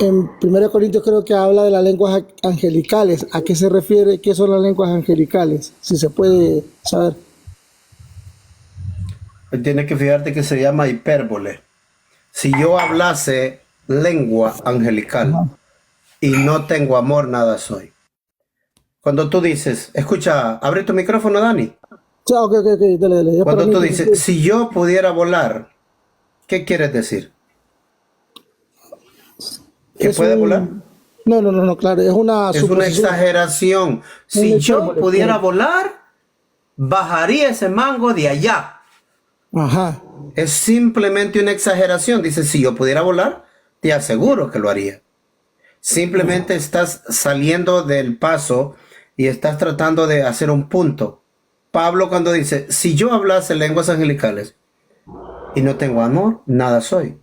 En 1 Corintios creo que habla de las lenguas angelicales. ¿A qué se refiere? ¿Qué son las lenguas angelicales? Si se puede saber. Tienes que fijarte que se llama hipérbole. Si yo hablase lengua angelical y no tengo amor, nada soy. Cuando tú dices, escucha, abre tu micrófono, Dani. Ok, dale. Cuando tú dices, si yo pudiera volar, ¿qué quieres decir? ¿Que puede volar? No, claro, es una exageración. Si yo pudiera volar, bajaría ese mango de allá. Ajá. Es simplemente una exageración. Dice, si yo pudiera volar, te aseguro que lo haría. Simplemente estás saliendo del paso y estás tratando de hacer un punto. Pablo cuando dice, si yo hablase lenguas angelicales y no tengo amor, nada soy.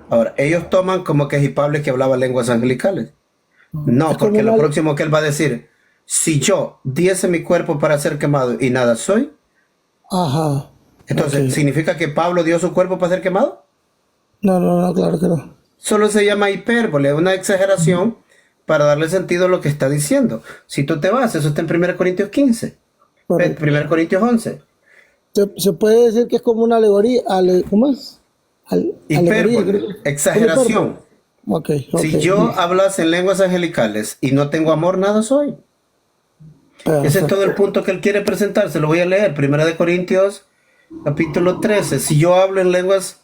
Ahora, ellos toman como que es Pablo que hablaba lenguas angelicales. No, porque lo próximo que él va a decir, si yo diese mi cuerpo para ser quemado y nada soy, ajá. Entonces, ¿significa que Pablo dio su cuerpo para ser quemado? No, claro que no. Solo se llama hipérbole, una exageración para darle sentido a lo que está diciendo. Si tú te vas, eso está en 1 Corintios 15. 1 Corintios 11. Se puede decir que es como una alegoría. ¿Cómo es? Hipérbole, exageración. Okay. Si yo hablase en lenguas angelicales y no tengo amor, nada soy. Ese es todo el punto que él quiere presentar. Se lo voy a leer. 1 Corintios, capítulo 13. Si yo hablo en lenguas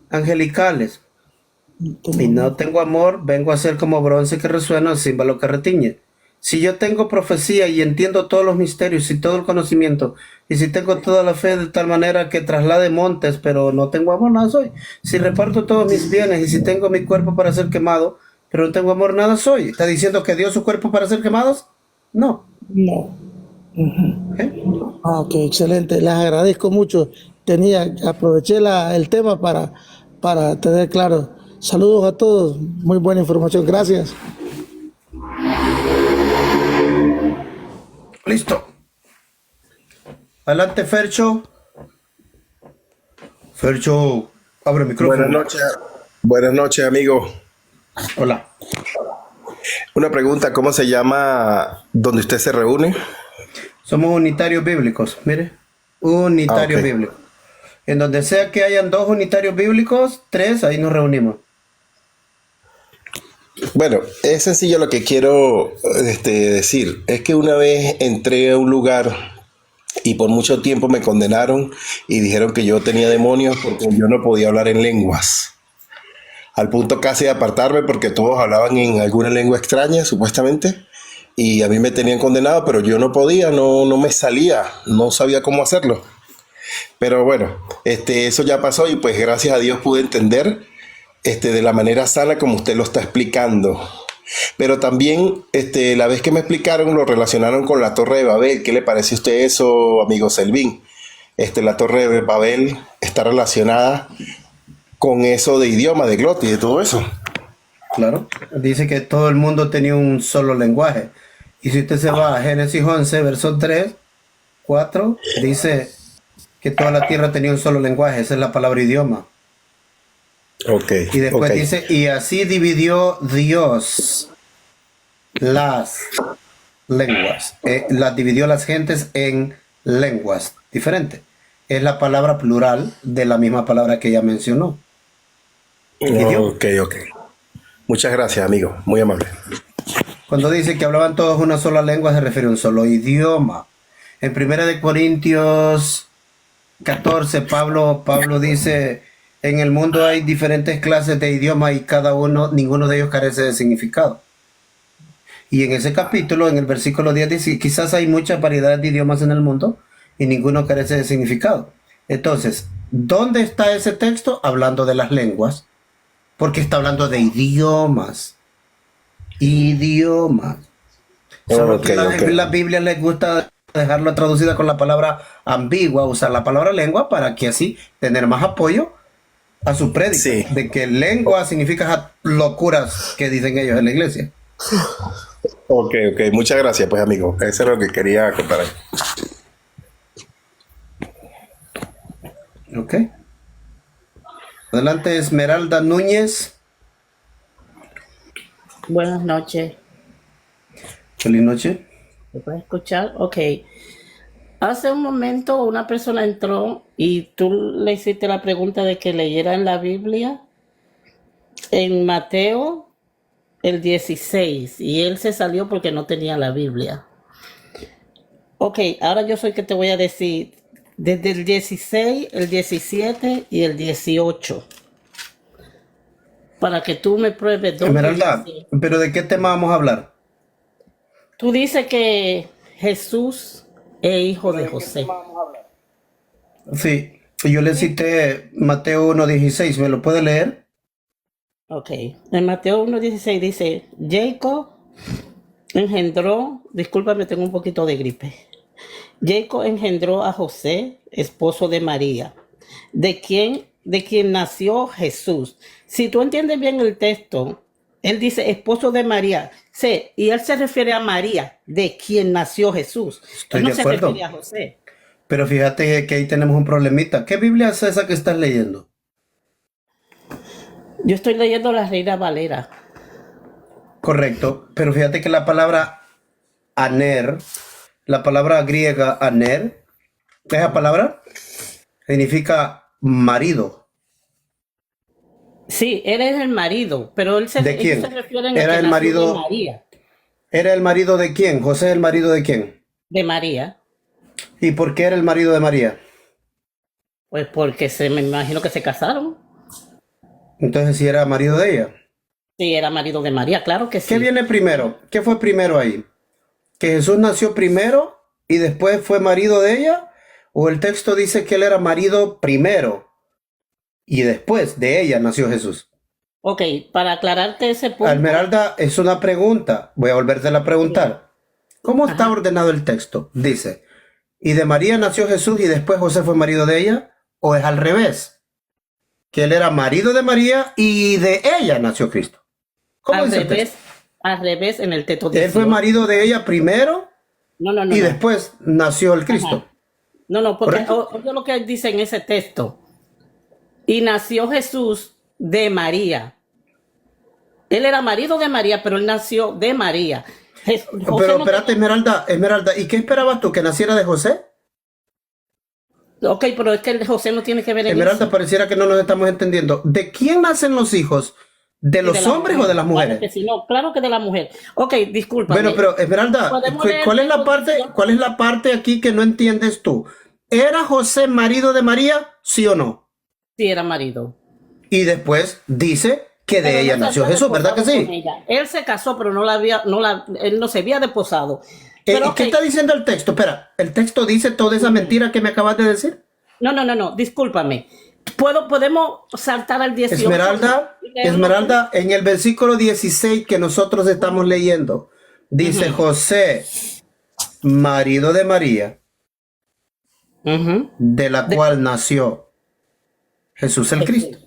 angelicales y no tengo amor, vengo a ser como bronce que resuena, címbalo que retiñe. Si yo tengo profecía y entiendo todos los misterios y todo el conocimiento, y si tengo toda la fe de tal manera que traslade montes, pero no tengo amor, nada soy. Si reparto todos mis bienes y si tengo mi cuerpo para ser quemado, pero no tengo amor, nada soy. ¿Está diciendo que dio su cuerpo para ser quemados? No. No. Ok, excelente. Les agradezco mucho. Aproveché el tema para tener claro. Saludos a todos. Muy buena información. Gracias. Listo. Adelante, Fercho. Fercho, abre el micrófono. Buenas noches, amigo. Hola. Una pregunta, ¿cómo se llama donde usted se reúne? Somos unitarios bíblicos, mire. Unitarios bíblicos. En donde sea que hayan 2 unitarios bíblicos, 3, ahí nos reunimos. Bueno, es sencillo lo que quiero decir. Es que una vez entré a un lugar y por mucho tiempo me condenaron y dijeron que yo tenía demonios porque yo no podía hablar en lenguas. Al punto casi de apartarme porque todos hablaban en alguna lengua extraña, supuestamente. Y a mí me tenían condenado, pero yo no podía, no me salía, no sabía cómo hacerlo. Pero bueno, eso ya pasó y pues gracias a Dios pude entender de la manera sana como usted lo está explicando. Pero también la vez que me explicaron lo relacionaron con la Torre de Babel. ¿Qué le parece a usted eso, amigo Selvin? La Torre de Babel está relacionada con eso de idioma, de glotis, de todo eso. Claro, dice que todo el mundo tenía un solo lenguaje. Y si usted se va a Génesis 11, verso 3, 4, dice que toda la tierra tenía un solo lenguaje. Esa es la palabra idioma. Y después dice, y así dividió Dios las lenguas. Las dividió las gentes en lenguas diferentes. Es la palabra plural de la misma palabra que ella mencionó. Ok. Muchas gracias, amigo. Muy amable. Cuando dice que hablaban todos una sola lengua, se refiere a un solo idioma. En 1 Corintios 14, Pablo dice, en el mundo hay diferentes clases de idiomas y ninguno de ellos carece de significado. Y en ese capítulo, en el versículo 10, dice, quizás hay mucha variedad de idiomas en el mundo y ninguno carece de significado. Entonces, ¿dónde está ese texto? Hablando de las lenguas, porque está hablando de idiomas. Idiomas. Solo que la Biblia les gusta dejarlo traducida con la palabra ambigua, usar la palabra lengua para que así tener más apoyo a su prédica, de que lengua significa esas locuras que dicen ellos en la iglesia. Ok, muchas gracias, pues, amigo. Eso es lo que quería comparar. Ok. Adelante, Esmeralda Núñez. Buenas noches. Feliz noche. ¿Me puedes escuchar? Ok. Hace un momento una persona entró y tú le hiciste la pregunta de que leyera en la Biblia, en Mateo el 16, y él se salió porque no tenía la Biblia. Ok, ahora yo soy que te voy a decir desde el 16, el 17 y el 18, para que tú me pruebes dónde Esmeralda, dice. ¿pero de qué tema vamos a hablar? Tú dices que Jesús es hijo de José. Sí, yo le cité Mateo 1:16, ¿me lo puede leer? Ok, en Mateo 1:16 dice, Jacob engendró, discúlpame, tengo un poquito de gripe. Jacob engendró a José, esposo de María, de quien nació Jesús. Si tú entiendes bien el texto, él dice esposo de María, sí, y él se refiere a María, de quien nació Jesús. Estoy Él no de se acuerdo. refiere a José. Pero fíjate que ahí tenemos un problemita. ¿Qué Biblia es esa que estás leyendo? Yo estoy leyendo la Reina Valera. Correcto, pero fíjate que la palabra aner, la palabra griega aner, esa palabra significa marido. Sí, él es el marido, pero ¿De quién? ellos se refieren a Era que el nació marido. de María. ¿Era el marido de quién? ¿José el marido de quién? De María. ¿Y por qué era el marido de María? Pues porque me imagino que se casaron. Entonces, si era marido de ella. Sí, era marido de María, claro que sí. ¿Qué viene primero? ¿Qué fue primero ahí? ¿Que Jesús nació primero y después fue marido de ella? ¿O el texto dice que él era marido primero y después de ella nació Jesús? Ok, para aclararte ese punto. Esmeralda, es una pregunta. Voy a volverte a preguntar. ¿Cómo está ordenado el texto? Dice, ¿y de María nació Jesús y después José fue marido de ella? ¿O es al revés? Que él era marido de María y de ella nació Cristo. ¿Cómo Al dice el revés, texto? al revés en el texto Él fue 18. marido de ella primero No, no, no, y no. después nació el Cristo. No, porque ¿Correcto? oye lo que dice en ese texto. Y nació Jesús de María. Él era marido de María, pero él nació de María. José Pero no espérate, Esmeralda, ¿y qué esperabas tú? ¿Que naciera de José? Ok, pero es que el de José no tiene que ver en Esmeralda, eso. pareciera que no nos estamos entendiendo. ¿De quién nacen los hijos? ¿De Sí, los de la hombres mujer. o de las Claro mujeres? que sí, no, claro que de la mujer. Ok, discúlpame. Bueno, pero Esmeralda, ¿Podemos leer ¿cuál es la el parte, texto? cuál es la parte aquí que no entiendes tú? ¿Era José marido de María? ¿Sí o no? Sí, era marido. Y después dice que de Pero ella no se nació había Jesús, ¿verdad que desposado con sí? ella. Él se casó, pero él no se había desposado. Pero, ¿Y qué está diciendo el texto? Espera, ¿el texto dice toda esa mentira que me acabas de decir? No, discúlpame. ¿Podemos saltar al 18? Esmeralda, en el versículo 16 que nosotros estamos leyendo, dice José, marido de María, de la cual nació Jesús el Cristo.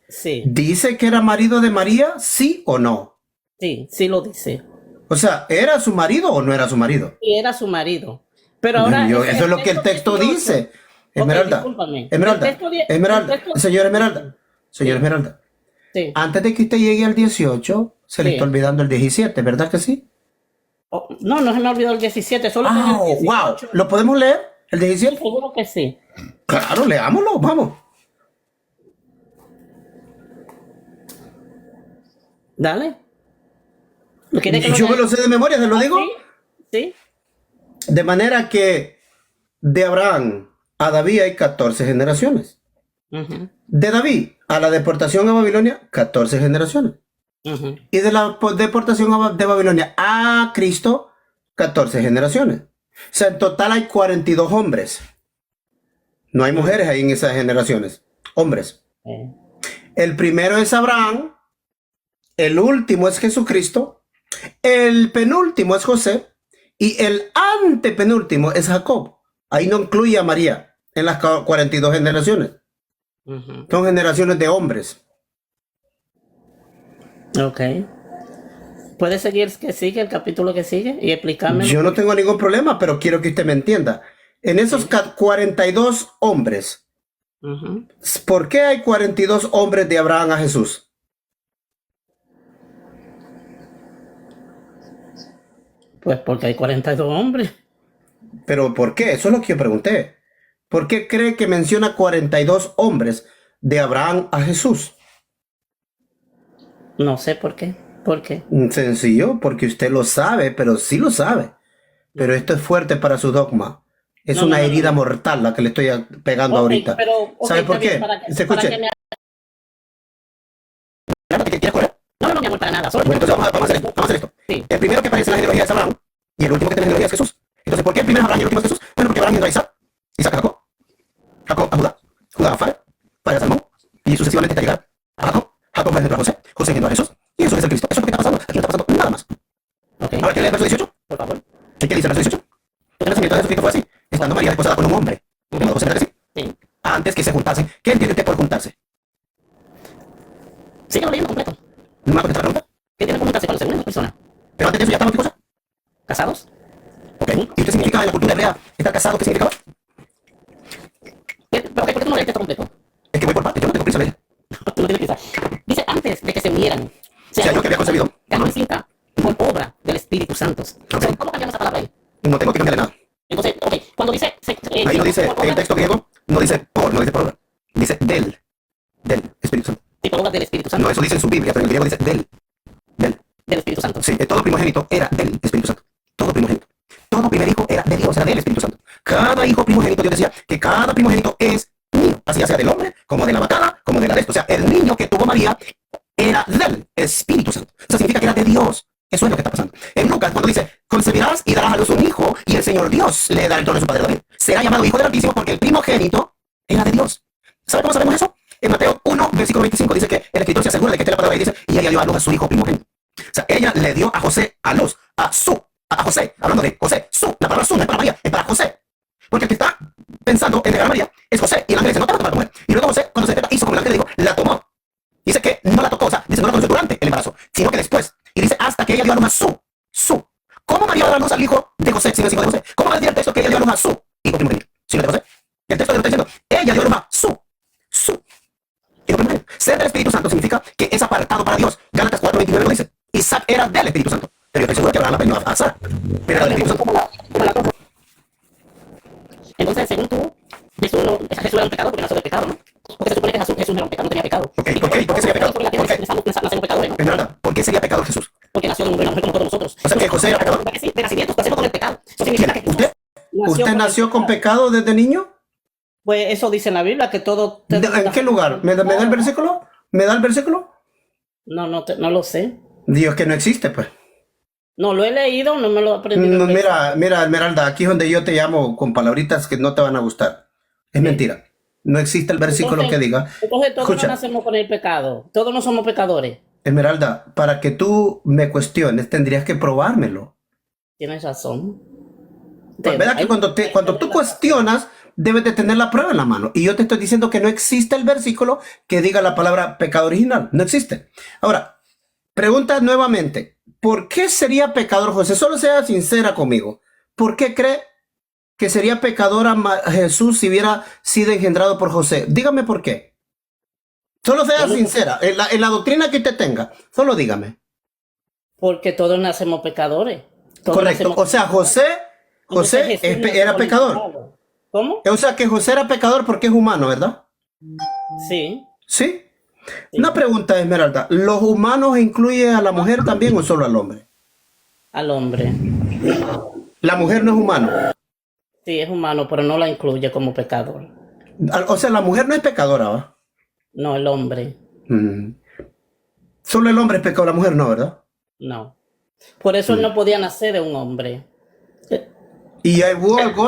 Sí, ¿Dice que era marido de María? ¿Sí o no? sí lo dice. O sea, ¿era su marido o no era su marido? Y era su marido. Pero ahora... Eso es lo que el texto 18. dice. Ok, Esmeralda, discúlpame. Esmeralda, El texto Esmeralda, el texto- señor Esmeralda, señor Esmeralda. Sí. Antes de que usted llegue al 18, se le Sí. está olvidando el 17, ¿verdad que sí? No se me olvidó el 17, solo que en el 18. Wow, ¿lo podemos leer? ¿El 17? Seguro que sí. Claro, leámoslo, vamos. Dale. ¿Lo quiere que Yo me lea? lo sé de memoria, ¿se lo ¿Ah, digo? Sí. De manera que de Abraham a David hay 14 generaciones. Ujú, De David a la deportación a Babilonia, 14 generaciones. ujú. Y de la deportación de Babilonia a Cristo, 14 generaciones. O sea, en total hay 42 hombres. No hay mujeres ahí en esas generaciones. Hombres. El primero es Abraham. El último es Jesucristo. El penúltimo es José. Y el antepenúltimo es Jacob. Ahí no incluye a María en las 42 generaciones. Son generaciones de hombres. Ok. ¿Puede seguir que sigue, el capítulo que sigue y explicarme? Yo no tengo ningún problema, pero quiero que usted me entienda. En esos 42 hombres, ¿por qué hay 42 hombres de Abraham a Jesús? Pues porque hay 42 hombres. ¿Pero por qué? Eso es lo que yo pregunté. ¿Por qué cree que menciona 42 hombres de Abraham a Jesús? No sé por qué. ¿Por qué? Sencillo, porque usted lo sabe, pero sí lo sabe. Pero esto es fuerte para su dogma. Es No, una no, herida mortal la que le estoy pegando ahorita. Pero, ¿Sabe por está bien, qué? para que- Se para escuche. que me- No, mi amor, para nada. Solo Bueno, entonces vamos a hacer esto. Vamos a hacer esto. El primero que aparece en la genealogía es Abraham y el último que tiene en la genealogía es Jesús. Entonces, ¿por qué el primero es Abraham y el último es Jesús? Bueno, porque Abraham engendró a Isaac, Isaac a Jacob, Jacob a Judá, Judá a Fara, Fara a Salmón y sucesivamente hasta llegar a Jacob. Jacob engendró a José, José engendró a Jesús y Jesús es el Cristo. Eso es lo que está pasando. Aquí no está pasando nada más. Ahora, ¿qué lee el verso 18? Por favor. ¿Qué dice el verso 18? El nacimiento de Jesucristo fue así, estando María desposada con un hombre. ¿Cómo José era así? Sí. Antes que se juntasen. ¿Qué entiende usted por juntarse? Síguelo leyendo completo. ¿No me ha contestado la pregunta? ¿Qué tiene que juntarse con la segunda persona? Pero antes de eso ya estaban, ¿qué cosa? ¿Casados? Ok. ¿Y qué significa en la cultura hebrea estar casado? ¿Qué significaba? ¿Por qué tú no lees el texto completo? Es que voy por partes, yo no tengo prisa de leer. Tú no tienes prisa. Dice antes de que se unieran. O sea, yo que había concebido. Ganó cinta por obra del Espíritu Santo. O sea, ¿cómo cambiamos esa palabra ahí? No tengo que cambiarle nada. Entonces, ok, cuando dice... Ahí no dice, en el texto griego, no dice por obra. Dice del Espíritu Santo. Sí, por obra del Espíritu Santo. No, eso dice en su Biblia, pero en el griego dice del Espíritu Santo. Sí, todo primogénito era del Espíritu Santo. Todo primogénito. Todo primer hijo era de Dios, era del Espíritu Santo. Cada hijo primogénito, Dios decía que cada primogénito es mío. Así ya sea del hombre, como de la vacada, como de la bestia. O sea, el niño que tuvo María era del Espíritu Santo. Eso significa que era de Dios. Eso es lo que está pasando. En Lucas, cuando dice, concebirás y darás a luz un hijo, y el Señor Dios le da el trono de su padre David. Será llamado Hijo del Altísimo porque el primogénito era de Dios. ¿Sabe cómo sabemos eso? En Mateo 1, versículo 25 dice que el escritor se asegura de que esté la palabra y dice, y ella dio a luz a su hijo primogénito. O sea, ella le dio a José a luz, a José, hablando de José, la palabra su no es para María, es para José. Porque el que está pensando en negar a María es José, y el ángel dice, no te vas a tomar tu mujer. Y luego José, cuando se despierta, hizo como el ángel le dijo, la tomó. Dice que no la tocó, o sea, dice no la conoció durante el embarazo, sino que después. Y dice, hasta que ella dio a luz a su. ¿Cómo María dio a luz al hijo de José, si no es hijo de José? ¿Cómo va a decir el texto que ella dio a luz a su hijo primogénito, si no es de José? El texto le está diciendo, ella dio a luz a su hijo primogénito. Ser del Espíritu Santo significa que es apartado para Dios. Gálatas 4:29 lo dice. Isaac era del Espíritu Santo. Pero yo estoy seguro que Abraham aprendió a Sara. Pero era del Espíritu Santo. Entonces, según tú, Jesús era un pecado porque nació del pecado, ¿no? Porque se supone que Jesús era un pecado, no tenía pecado. ¿Por qué sería pecado? Nacemos pecadores, ¿no? Esmeralda, ¿por qué sería pecado Jesús? Porque nació de un hombre y una mujer como todos nosotros. O sea que José era pecador. Sí, de nacimiento nacemos con el pecado. Eso significa que ¿Usted nació con pecado desde niño? Pues eso dice en la Biblia, que todo... ¿En qué lugar? ¿Me da el versículo? ¿Me da el versículo? No lo sé. Dios, que no existe, pues. No, lo he leído, no me lo he aprendido. No, mira, Esmeralda, aquí es donde yo te llamo con palabritas que no te van a gustar. Es mentira. No existe el versículo que diga. Entonces todos Escucha, no nacemos con el pecado. Todos no somos pecadores. Esmeralda, para que tú me cuestiones, tendrías que probármelo. Tienes razón. Pues, ¿verdad que cuando tú cuestionas, debes de tener la prueba en la mano? Y yo te estoy diciendo que no existe el versículo que diga la palabra pecado original. No existe. Ahora, pregunta nuevamente. ¿Por qué sería pecador José? Solo sea sincera conmigo. ¿Por qué cree que sería pecador a Jesús si hubiera sido engendrado por José? Dígame por qué. Solo sea sincera. En la doctrina que usted tenga. Solo dígame. Porque todos nacemos pecadores. Correcto. O sea, José era pecador. ¿Cómo? O sea, que José era pecador porque es humano, ¿verdad? Sí. ¿Sí? Una pregunta, Esmeralda. ¿Los humanos incluyen a la mujer también o solo al hombre? Al hombre. ¿La mujer no es humano? Sí, es humano, pero no la incluye como pecador. O sea, la mujer no es pecadora, ¿va? No, el hombre. Solo el hombre es pecador, la mujer no, ¿verdad? No. Por eso él no podía nacer de un hombre. ¿Y hubo algún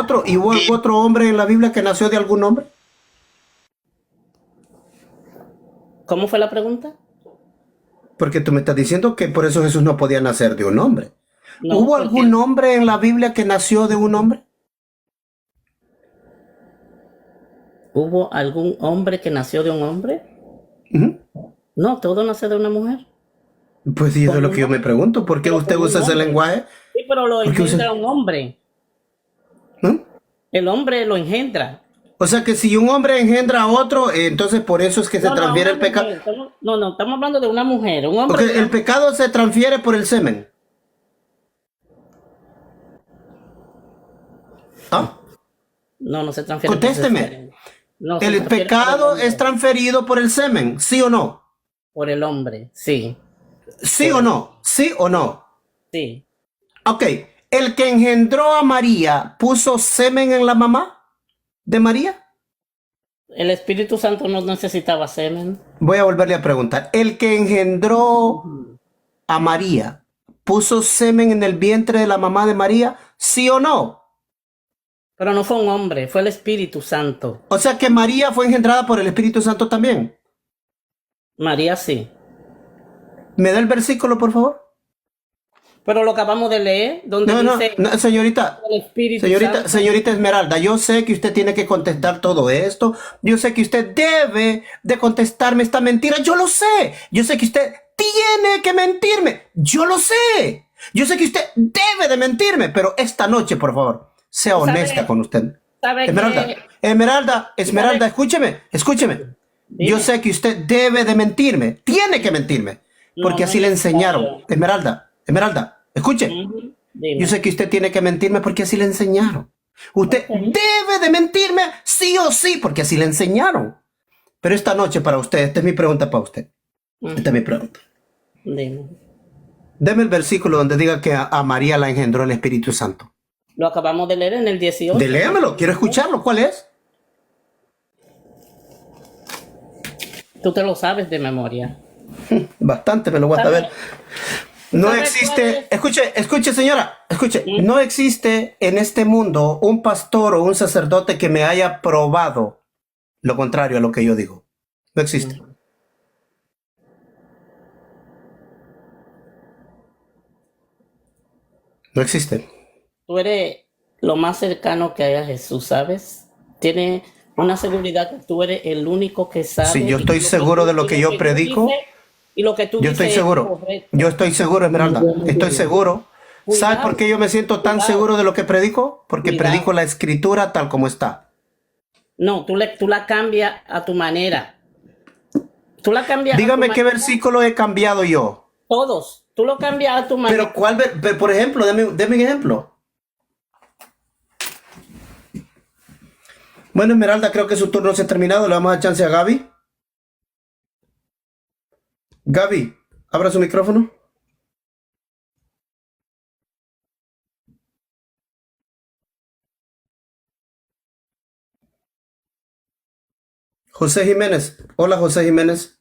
otro hombre en la Biblia que nació de algún hombre? ¿Cómo fue la pregunta? Porque tú me estás diciendo que por eso Jesús no podía nacer de un hombre. No, ¿Hubo porque algún hombre en la Biblia que nació de un hombre? ¿hubo algún hombre que nació de un hombre? Ujú. No, todo nace de una mujer. Pues sí, eso Por es lo un que yo me hombre. pregunto. ¿Por qué Pero usted por un usa ese hombre. lenguaje? Sí, pero lo ¿Por qué usa- engendra un hombre. ¿Mm? El hombre lo engendra. O sea que si un hombre engendra a otro, entonces por eso es que se No, no, transfiere una el pecado. mujer. No, estamos hablando de una mujer. Un hombre. Porque el pecado se transfiere por el semen. ¿Ah? No se transfiere. Contésteme. No, se El transfiere pecado es transferido por el semen, ¿sí o no? por el hombre, sí. ¿Sí o no? ¿Sí o no? Sí. Ok. ¿El que engendró a María puso semen en la mamá de María? El Espíritu Santo no necesitaba semen. Voy a volverle a preguntar. ¿El que engendró a María puso semen en el vientre de la mamá de María? ¿Sí o no? Pero no fue un hombre, fue el Espíritu Santo. O sea que María fue engendrada por el Espíritu Santo también. María sí. ¿Me da el versículo, por favor? Pero lo acabamos de leer, donde No, dice señorita, el Espíritu Santo. señorita Esmeralda, yo sé que usted tiene que contestar todo esto. Yo sé que usted debe de contestarme esta mentira. Yo lo sé. Yo sé que usted tiene que mentirme. Yo lo sé. Yo sé que usted debe de mentirme, pero esta noche, por favor, sea honesta con usted. ¿Sabe Esmeralda, Esmeralda, escúcheme. Yo sé que usted debe de mentirme. Tiene que mentirme. Porque No, así no le es enseñaron. necesario. Esmeralda, escuche. Dime. Yo sé que usted tiene que mentirme porque así le enseñaron. Usted debe de mentirme sí o sí porque así le enseñaron. Pero esta noche para usted, esta es mi pregunta para usted. Esta es mi pregunta. Dime. Deme el versículo donde diga que a María la engendró el Espíritu Santo. Lo acabamos de leer en el 18. Léamelo, quiero escucharlo. ¿Cuál es? Tú te lo sabes de memoria. Bastante me lo voy a saber. No ¿Sabe existe, escuche señora, escuche, no existe en este mundo un pastor o un sacerdote que me haya probado lo contrario a lo que yo digo. No existe. No existe. Tú eres lo más cercano que hay a Jesús, ¿sabes? Tienes una seguridad que tú eres el único que sabe. Si yo estoy seguro de lo que yo predico, y lo que tú yo estoy dices es seguro. correcto. Yo estoy seguro, Esmeralda. Estoy seguro. ¿Sabes por qué yo me siento tan seguro de lo que predico? Porque predico la escritura tal como está. No, tú la cambias a tu manera. Tú la cambias. Dígame a tu qué manera. versículo he cambiado yo. Todos. Tú lo cambias a tu manera. Pero cuál, por ejemplo, deme un ejemplo. Bueno, Esmeralda, creo que su turno se ha terminado. Le vamos a dar chance a Gaby. Gaby, abra su micrófono. José Jiménez. Hola, José Jiménez.